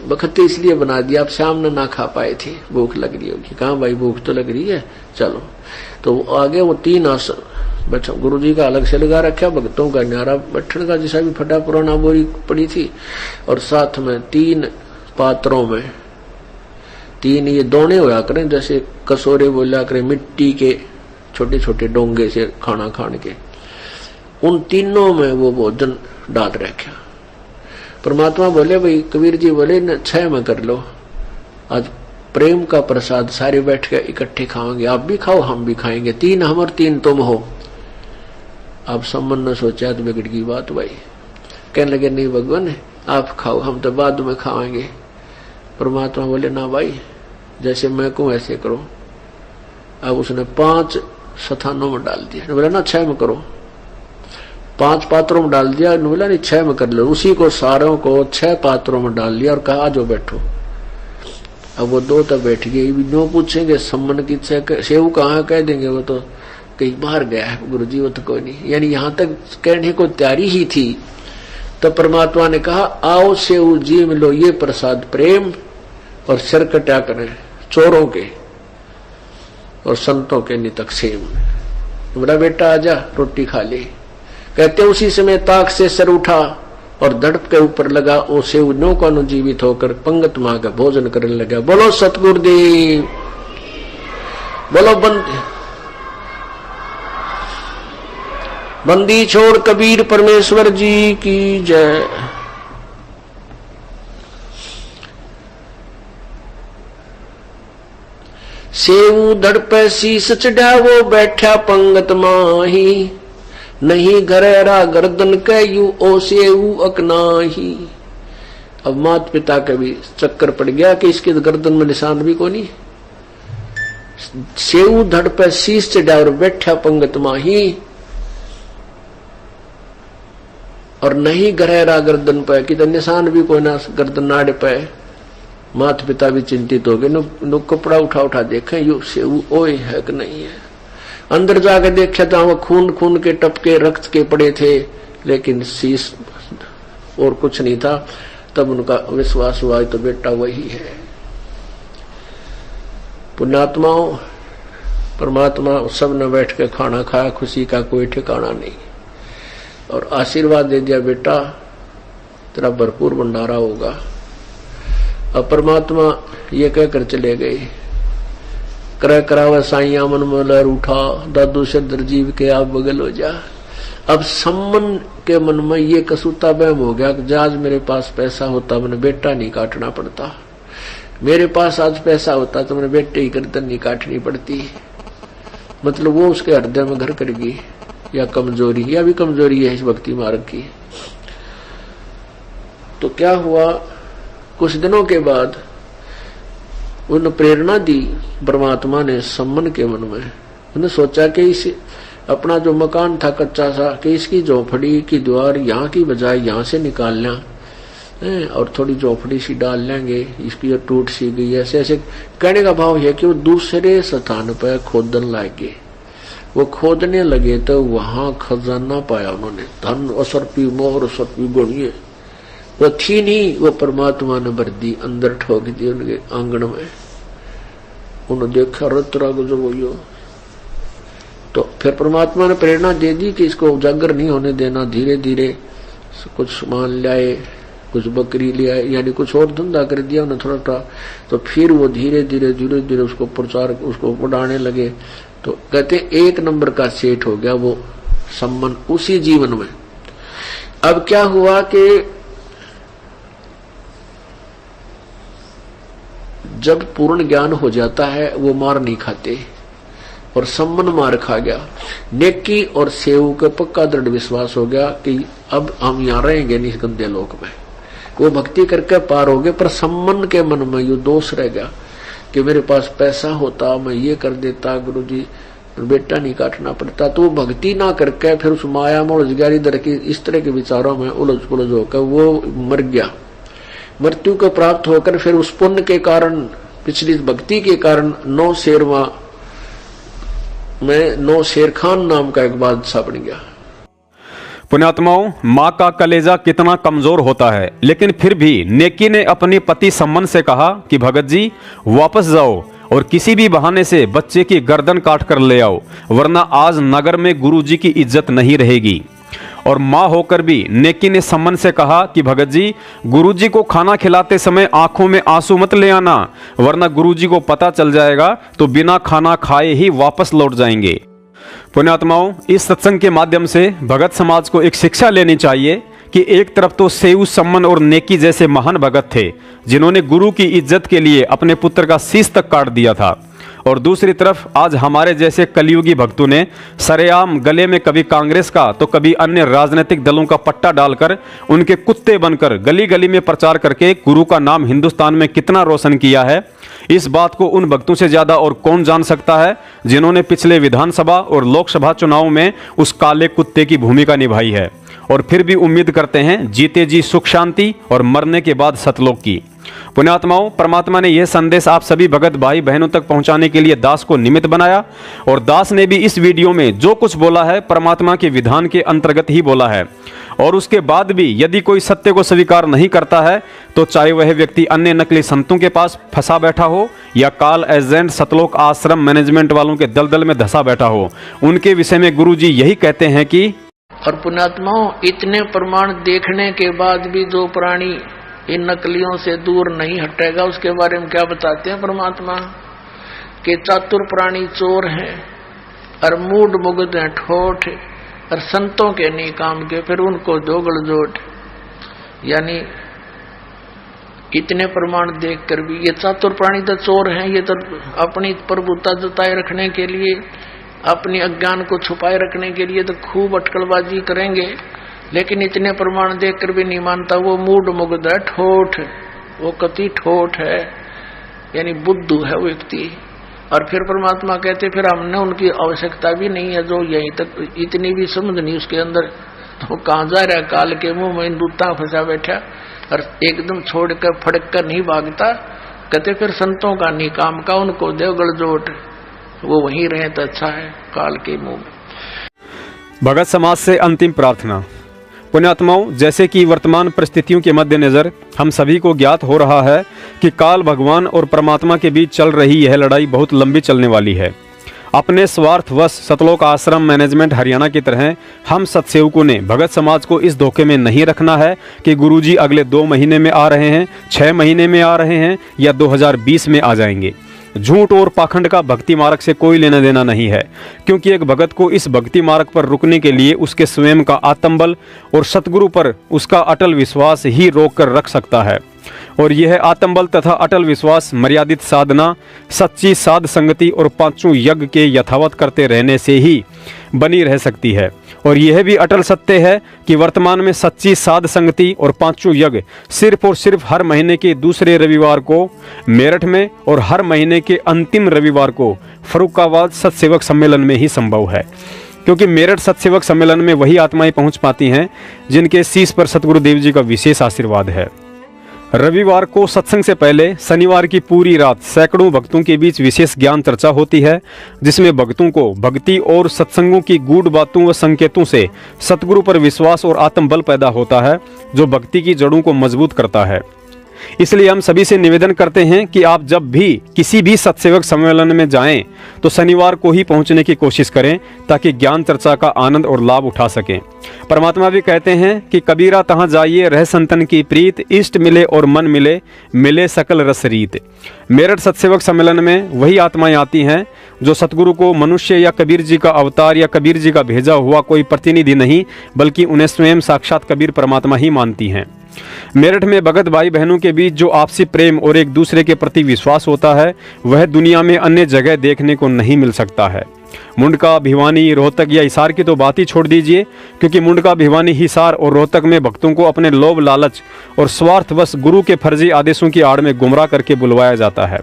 वक्त इसलिए बना दिया, आप शाम ने ना खा पाए थे, भूख लग रही होगी। कहा भाई भूख तो लग रही है, चलो। तो आगे वो 3 आसन बच्चा गुरुजी का अलग से लगा रखा, भक्तों का न्यारा बैठने का जैसा भी फटा पुराना बोरी पड़ी थी, और साथ में 3 पात्रों में 3 ये दोने होया करें, जैसे कसोरे बोला करें मिट्टी के छोटे छोटे डोंगे से खाना खाने के, उन तीनों में वो भोजन डाल रखा। परमात्मा बोले भाई, कबीर जी बोले न 6 में कर लो, आज प्रेम का प्रसाद सारे बैठ के इकट्ठे खाओगे, आप भी खाओ हम भी खाएंगे, 3 हम और 3 तुम हो। अब सम्मन ने सोचा तो बिगड़ गई बात भाई, कहने लगे नहीं भगवान आप खाओ, हम तो बाद में खाएंगे। परमात्मा बोले ना भाई, जैसे मैं कहूं ऐसे करो। अब उसने 5 स्थानों में डाल दिया, बोला ना 6 में करो, 5 पात्रों में डाल दिया, बोला नहीं 6 में कर लो। उसी को सारों को 6 पात्रों में डाल लिया और कहा जो बैठो। अब वो 2 तक बैठ गए, नो पूछेंगे सम्मन की सेव कहाँ, कह देंगे वो तो कहीं बाहर गया है गुरुजी, वो तो कोई नहीं, यानी यहां तक कहने को तैयारी ही थी। तो परमात्मा ने कहा आओ सेऊ जी मिलो ये प्रसाद प्रेम, और सिर कटा करें चोरों के और संतों के नितकसेम। मेरा बेटा आजा रोटी खा ले। कहते उसी समय ताक से सर उठा और दड़प के ऊपर लगा। ओ सेऊ नौका जीवित होकर पंगत मां का भोजन करने लगा। बोलो सतगुरुदेव, बोलो बंदी छोड़ कबीर परमेश्वर जी की जय। सेऊ दड़प शीस चढ़ावो बैठा पंगत माही, नहीं घरेरा गर्दन कहू ओ सेऊ अकनाही। अब माता पिता का भी चक्कर पड़ गया कि इसके गर्दन में निशान भी कोनी। सेऊ धड़ पे शीश चढ़ा और बैठा पंगत माही, और नहीं घरेरा गर्दन पे कि निशान भी कोई ना गर्दन नाड़ पे। माता पिता भी चिंतित हो गए। नो कपड़ा उठा उठा देखे यू सेऊ ओए है कि नहीं है। अंदर जाके देखा था वो खून खून के टपके रक्त के पड़े थे, लेकिन शीश और कुछ नहीं था। तब उनका विश्वास हुआ तो बेटा वही है। पुण्यात्माओं, परमात्मा सब ने बैठ के खाना खाया, खुशी का कोई ठिकाना नहीं, और आशीर्वाद दे दिया बेटा तेरा भरपूर भंडारा होगा। अब परमात्मा ये कहकर चले गए, कर करावा साइया मन मलर उठा, दादू से दरजीव के आप बगल हो जा। अब सम्मन के मन में ये कसूता बहम हो गया कि आज मेरे पास पैसा होता मैंने बेटा नहीं काटना पड़ता, मेरे पास आज पैसा होता तो मैंने बेटे ही गर्दन नहीं काटनी पड़ती। मतलब वो उसके हृदय में घर कर गई, या कमजोरी, या भी कमजोरी है इस भक्ति मार्ग की। तो क्या हुआ, कुछ दिनों के बाद उन्हें प्रेरणा दी परमात्मा ने सम्मन के मन में। उन्हें सोचा कि इस अपना जो मकान था कच्चा सा, कि इसकी झोपड़ी की द्वार यहाँ की बजाय यहाँ से निकाल लें और थोड़ी झोपड़ी सी डाल लेंगे, इसकी टूट सी गई। ऐसे ऐसे कहने का भाव है कि वो दूसरे स्थान पर खोदन लागे। वो खोदने लगे तो वहां खजाना पाया उन्होंने, धन असरपी मोहर असरपी गणिये वो थी नहीं, वो परमात्मा ने भर दी, अंदर ठोक दी उनके आंगन में। उन्होंने देखा रतरा गुजर हो। तो फिर परमात्मा ने प्रेरणा दे दी कि इसको उजागर नहीं होने देना। धीरे धीरे कुछ सामान लाए, कुछ बकरी ले आए, यानी कुछ और धंधा कर दिया उन्हें थोड़ा थोड़ा। तो फिर वो धीरे धीरे उसको प्रचार, उसको बढ़ाने लगे। तो कहते एक नंबर का सेठ हो गया वो सम्मन उसी जीवन में। अब क्या हुआ कि जब पूर्ण ज्ञान हो जाता है वो मार नहीं खाते, और सम्मन मार खा गया। नेकी और सेव का पक्का दृढ़ विश्वास हो गया कि अब हम यहाँ रहेंगे नहीं इस गंदे लोक में। वो भक्ति करके पार हो गए, पर सम्मन के मन में ये दोष रह गया कि मेरे पास पैसा होता मैं ये कर देता, गुरुजी बेटा नहीं काटना पड़ता। तो वो भक्ति ना करके फिर उस माया में उलझ गया, इधर की इस तरह के विचारों में उलझ पुलझ होकर वो मर गया। मृत्यु को प्राप्त होकर फिर उस पुण्य के कारण, पिछली भक्ति के कारण नौ शेरवा में नौ शेर खान नाम का एक बादशाह बन गया। पुण्यात्माओं, माँ का कलेजा कितना कमजोर होता है, लेकिन फिर भी नेकी ने अपने पति सम्मन से कहा कि भगत जी वापस जाओ और किसी भी बहाने से बच्चे की गर्दन काट कर ले आओ, वरना आज नगर में गुरुजी की इज्जत नहीं रहेगी। और माँ होकर भी नेकी ने सम्मन से कहा कि भगत जी गुरुजी को खाना खिलाते समय आंखों में आंसू मत ले आना, वरना गुरुजी को पता चल जाएगा तो बिना खाना खाए ही वापस लौट जाएंगे। पुण्यात्माओं, इस सत्संग के माध्यम से भगत समाज को एक शिक्षा लेनी चाहिए कि एक तरफ तो सेऊ, सम्मन और नेकी जैसे महान भगत थे जिन्होंने गुरु की इज्जत के लिए अपने पुत्र का शीश तक काट दिया था, और दूसरी तरफ आज हमारे जैसे कलयुगी भक्तों ने सरेआम गले में कभी कांग्रेस का तो कभी अन्य राजनीतिक दलों का पट्टा डालकर उनके कुत्ते बनकर गली गली में प्रचार करके गुरु का नाम हिंदुस्तान में कितना रोशन किया है। इस बात को उन भक्तों से ज्यादा और कौन जान सकता है जिन्होंने पिछले विधानसभा और लोकसभा चुनाव में उस काले कुत्ते की भूमिका निभाई है, और फिर भी उम्मीद करते हैं जीते जी सुख शांति और मरने के बाद सतलोक की। पुण्यात्माओं, परमात्मा ने यह संदेश आप सभी भगत भाई बहनों तक पहुंचाने के लिए दास को निमित्त बनाया, और दास ने भी इस वीडियो में जो कुछ बोला है परमात्मा के विधान के अंतर्गत ही बोला है। और उसके बाद भी यदि कोई सत्य को स्वीकार नहीं करता है तो चाहे वह व्यक्ति अन्य नकली संतों के पास फंसा बैठा हो या काल एजेंट सतलोक आश्रम मैनेजमेंट वालों के दलदल में धंसा बैठा हो, उनके विषय में गुरुजी यही कहते हैं कि और पुण्यात्माओं, इतने प्रमाण देखने के बाद भी जो प्राणी इन नकलियों से दूर नहीं हटेगा, उसके बारे में क्या बताते हैं परमात्मा के चातुर प्राणी चोर हैं और मूड मुग्ध हैं, ठोठ और संतों के नहीं काम के, फिर उनको दोगल जोट। यानी इतने प्रमाण देखकर भी ये चातुर प्राणी तो चोर हैं, ये तो अपनी प्रभुता जताए रखने के लिए, अपनी अज्ञान को छुपाए रखने के लिए तो खूब अटकलबाजी करेंगे, लेकिन इतने प्रमाण देखकर भी नहीं मानता। वो मूड मुग्ध है, ठोठ, वो कति ठोठ है, यानी बुद्धू है वो व्यक्ति। और फिर परमात्मा कहते फिर हमने उनकी आवश्यकता भी नहीं है, जो यहीं तक इतनी भी समझ नहीं उसके अंदर, तो कहाँ जा रहा, काल के मुंह में दूता फंसा बैठा और एकदम छोड़कर फड़क कर नहीं भागता। कहते फिर संतों का नहीं काम का, उनको देव गलजोट, वो वहीं रहे तो अच्छा है काल के मुंह में। भगत समाज से अंतिम प्रार्थना। पुण्यात्माओं, जैसे कि वर्तमान परिस्थितियों के मद्देनजर हम सभी को ज्ञात हो रहा है कि काल भगवान और परमात्मा के बीच चल रही यह लड़ाई बहुत लंबी चलने वाली है। अपने स्वार्थवश सतलोक आश्रम मैनेजमेंट हरियाणा की तरह हम सत्सेवकों ने भगत समाज को इस धोखे में नहीं रखना है कि गुरुजी अगले 2 महीने में आ रहे हैं, 6 महीने में आ रहे हैं या 2020 में आ जाएंगे। झूठ और पाखंड का भक्ति मार्ग से कोई लेना देना नहीं है, क्योंकि एक भगत को इस भक्ति मार्ग पर रुकने के लिए उसके स्वयं का आत्मबल और सतगुरु पर उसका अटल विश्वास ही रोक कर रख सकता है। और यह आत्मबल तथा अटल विश्वास मर्यादित साधना, सच्ची साध संगति और 5 यज्ञ के यथावत करते रहने से ही बनी रह सकती है। और यह भी अटल सत्य है कि वर्तमान में सच्ची साध संगति और 5 यज्ञ सिर्फ और सिर्फ हर महीने के दूसरे रविवार को मेरठ में और हर महीने के अंतिम रविवार को फर्रुखाबाद सत्सेवक सम्मेलन में ही संभव है, क्योंकि मेरठ सत्सेवक सम्मेलन में वही आत्माएं पहुंच पाती हैं जिनके शीश पर सतगुरुदेव जी का विशेष आशीर्वाद है। रविवार को सत्संग से पहले शनिवार की पूरी रात सैकड़ों भक्तों के बीच विशेष ज्ञान चर्चा होती है, जिसमें भक्तों को भक्ति और सत्संगों की गूढ़ बातों व संकेतों से सतगुरु पर विश्वास और आत्मबल पैदा होता है, जो भक्ति की जड़ों को मजबूत करता है। इसलिए हम सभी से निवेदन करते हैं कि आप जब भी किसी भी सत्सेवक सम्मेलन में जाएं तो शनिवार को ही पहुंचने की कोशिश करें, ताकि ज्ञान चर्चा का आनंद और लाभ उठा सकें। परमात्मा भी कहते हैं कि कबीरा तहाँ जाइए रह संतन की प्रीत, इष्ट मिले और मन मिले, मिले सकल रस रीत। मेरठ सत्सेवक सम्मेलन में वही आत्माएं आती हैं जो सतगुरु को मनुष्य या कबीर जी का अवतार या कबीर जी का भेजा हुआ कोई प्रतिनिधि नहीं, बल्कि उन्हें स्वयं साक्षात कबीर परमात्मा ही मानती हैं। मेरठ में भगत भाई बहनों के बीच जो आपसी प्रेम और एक दूसरे के प्रति विश्वास होता है, वह दुनिया में अन्य जगह देखने को नहीं मिल सकता है। मुंडका, भिवानी, रोहतक या हिसार की तो बात ही छोड़ दीजिए, क्योंकि मुंडका, भिवानी, हिसार और रोहतक में भक्तों को अपने लोभ लालच और स्वार्थवश गुरु के फर्जी आदेशों की आड़ में गुमराह करके बुलवाया जाता है।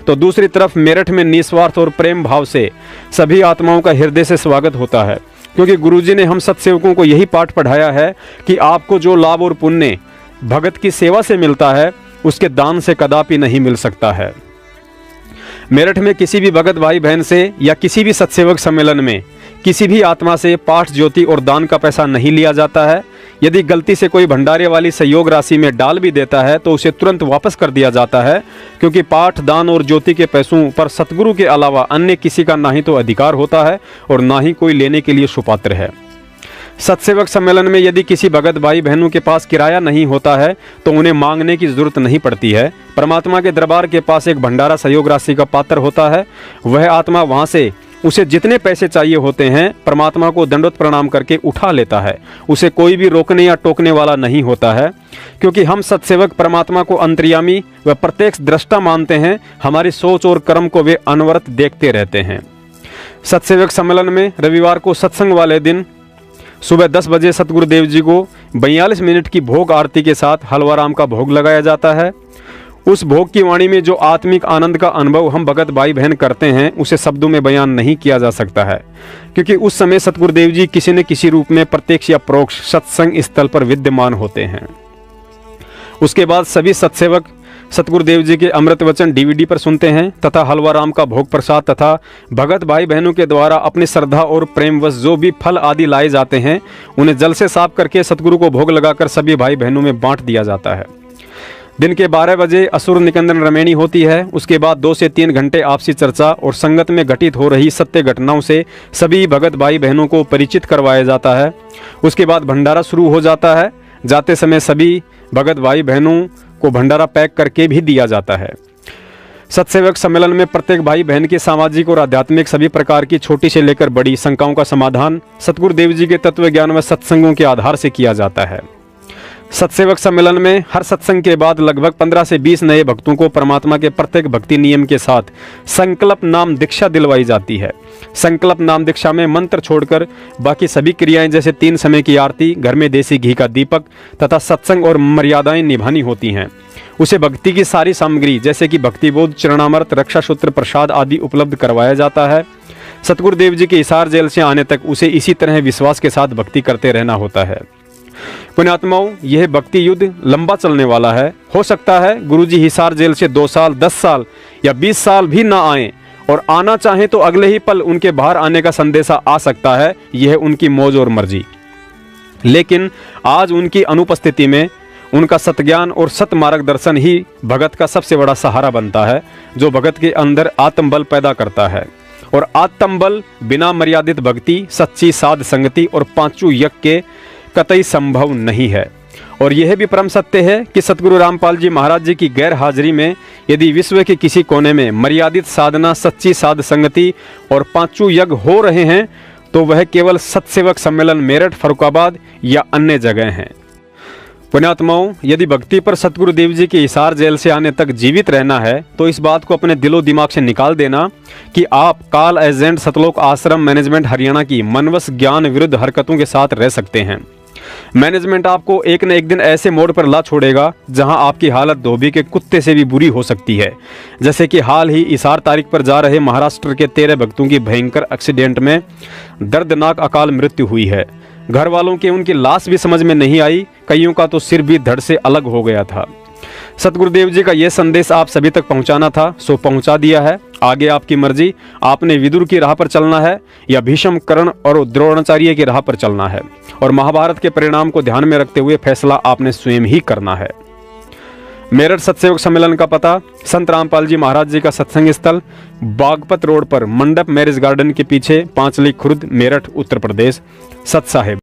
तो दूसरी तरफ मेरठ में निस्वार्थ और प्रेम भाव से सभी आत्माओं का हृदय से स्वागत होता है, क्योंकि गुरुजी ने हम सत्सेवकों को यही पाठ पढ़ाया है कि आपको जो लाभ और पुण्य भगत की सेवा से मिलता है, उसके दान से कदापि नहीं मिल सकता है। मेरठ में किसी भी भगत भाई बहन से या किसी भी सत्सेवक सम्मेलन में किसी भी आत्मा से पाठ, ज्योति और दान का पैसा नहीं लिया जाता है। यदि गलती से कोई भंडारे वाली सहयोग राशि में डाल भी देता है तो उसे तुरंत वापस कर दिया जाता है, क्योंकि पाठ, दान और ज्योति के पैसों पर सतगुरु के अलावा अन्य किसी का ना ही तो अधिकार होता है और ना ही कोई लेने के लिए सुपात्र है। सत्सेवक सम्मेलन में यदि किसी भगत भाई बहनों के पास किराया नहीं होता है तो उन्हें मांगने की जरूरत नहीं पड़ती है। परमात्मा के दरबार के पास एक भंडारा सहयोग राशि का पात्र होता है। वह आत्मा वहां से उसे जितने पैसे चाहिए होते हैं परमात्मा को दंडवत प्रणाम करके उठा लेता है। उसे कोई भी रोकने या टोकने वाला नहीं होता है, क्योंकि हम सत्सेवक परमात्मा को अंतर्यामी व प्रत्यक्ष दृष्टा मानते हैं। हमारी सोच और कर्म को वे अनवरत देखते रहते हैं। सत्सेवक सम्मेलन में रविवार को सत्संग वाले दिन सुबह 10 बजे सतगुरुदेव जी को 42 मिनट की भोग आरती के साथ हलवाराम का भोग लगाया जाता है। उस भोग की वाणी में जो आत्मिक आनंद का अनुभव हम भगत भाई बहन करते हैं, उसे शब्दों में बयान नहीं किया जा सकता है, क्योंकि उस समय सतगुरुदेव जी किसी न किसी रूप में प्रत्यक्ष या परोक्ष सत्संग स्थल पर विद्यमान होते हैं। उसके बाद सभी सत्सेवक सतगुरुदेव जी के अमृत वचन डीवीडी पर सुनते हैं तथा हलवा राम का भोग प्रसाद तथा भगत भाई बहनों के द्वारा अपनी श्रद्धा और प्रेमवश जो भी फल आदि लाए जाते हैं उन्हें जल से साफ करके सतगुरु को भोग लगाकर सभी भाई बहनों में बांट दिया जाता है। दिन के 12 बजे असुर निकंदन रमेणी होती है। उसके बाद 2 से 3 घंटे आपसी चर्चा और संगत में घटित हो रही सत्य घटनाओं से सभी भगत भाई बहनों को परिचित करवाया जाता है। उसके बाद भंडारा शुरू हो जाता है। जाते समय सभी भगत भाई बहनों को भंडारा पैक करके भी दिया जाता है। सत्सेवक सम्मेलन में प्रत्येक भाई बहन की सामाजिक और आध्यात्मिक सभी प्रकार की छोटी से लेकर बड़ी शंकाओं का समाधान सतगुरुदेव जी के तत्व ज्ञान व सत्संगों के आधार से किया जाता है। सत्सेवक सम्मेलन में हर सत्संग के बाद लगभग 15 से 20 नए भक्तों को परमात्मा के प्रत्येक भक्ति नियम के साथ संकल्प नाम दीक्षा दिलवाई जाती है। संकल्प नाम दीक्षा में मंत्र छोड़कर बाकी सभी क्रियाएं जैसे 3 समय की आरती, घर में देसी घी का दीपक तथा सत्संग और मर्यादाएं निभानी होती हैं। उसे भक्ति की सारी सामग्री जैसे कि भक्तिबोध, चरणामृत, रक्षा सूत्र, प्रसाद आदि उपलब्ध करवाया जाता है। सतगुरुदेव जी के हिसार जेल से आने तक उसे इसी तरह विश्वास के साथ भक्ति करते रहना होता है। पुण्यात्माओं, यह भक्ति युद्ध लंबा चलने वाला है। हो सकता है गुरुजी हिसार जेल से 2 साल, 10 साल या 20 साल भी ना आए और आना चाहें तो अगले ही पल उनके बाहर आने का संदेशा आ सकता है। यह उनकी मौज और मर्जी। लेकिन आज उनकी अनुपस्थिति में उनका सतज्ञान और सत मार्गदर्शन ही भगत का सबसे बड़ा सहारा बनता है, जो भगत के अंदर आत्मबल पैदा करता है। और आत्मबल बिना मर्यादित भक्ति, सच्ची साध संगति और 5 यज्ञ के कतई संभव नहीं है। और यह भी परम सत्य है कि सतगुरु रामपाल जी महाराज जी की गैर हाजिरी में यदि विश्व के किसी कोने में मर्यादित साधना, सच्ची साध संगति और 5 यज्ञ हो रहे हैं तो वह केवल सत्सेवक सम्मेलन मेरठ, फर्रुखाबाद या अन्य जगह हैं। पुण्यात्माओं, यदि भक्ति पर सतगुरुदेव जी के हिसार जेल से आने तक जीवित रहना है तो इस बात को अपने दिलो दिमाग से निकाल देना कि आप काल एजेंट सतलोक आश्रम मैनेजमेंट हरियाणा की मनवश ज्ञान विरुद्ध हरकतों के साथ रह सकते हैं। मैनेजमेंट आपको एक न एक दिन ऐसे मोड़ पर ला छोड़ेगा जहां आपकी हालत धोबी के कुत्ते से भी बुरी हो सकती है। जैसे कि हाल ही हिसार तारीख पर जा रहे महाराष्ट्र के 13 भक्तों की भयंकर एक्सीडेंट में दर्दनाक अकाल मृत्यु हुई है। घर वालों के उनकी लाश भी समझ में नहीं आई, कईयों का तो सिर भी धड़ से अलग हो गया था। सतगुरुदेव जी का यह संदेश आप सभी तक पहुंचाना था, सो पहुंचा दिया है। आगे आपकी मर्जी, आपने विदुर की राह पर चलना है या भीष्म, कर्ण और द्रोणाचार्य की राह पर चलना है। और महाभारत के परिणाम को ध्यान में रखते हुए फैसला आपने स्वयं ही करना है। मेरठ सत्सेवक सम्मेलन का पता: संत रामपाल जी महाराज जी का सत्संग स्थल बागपत रोड पर मंडप मैरिज गार्डन के पीछे, पांचली खुर्द, मेरठ, उत्तर प्रदेश। सत साहेब।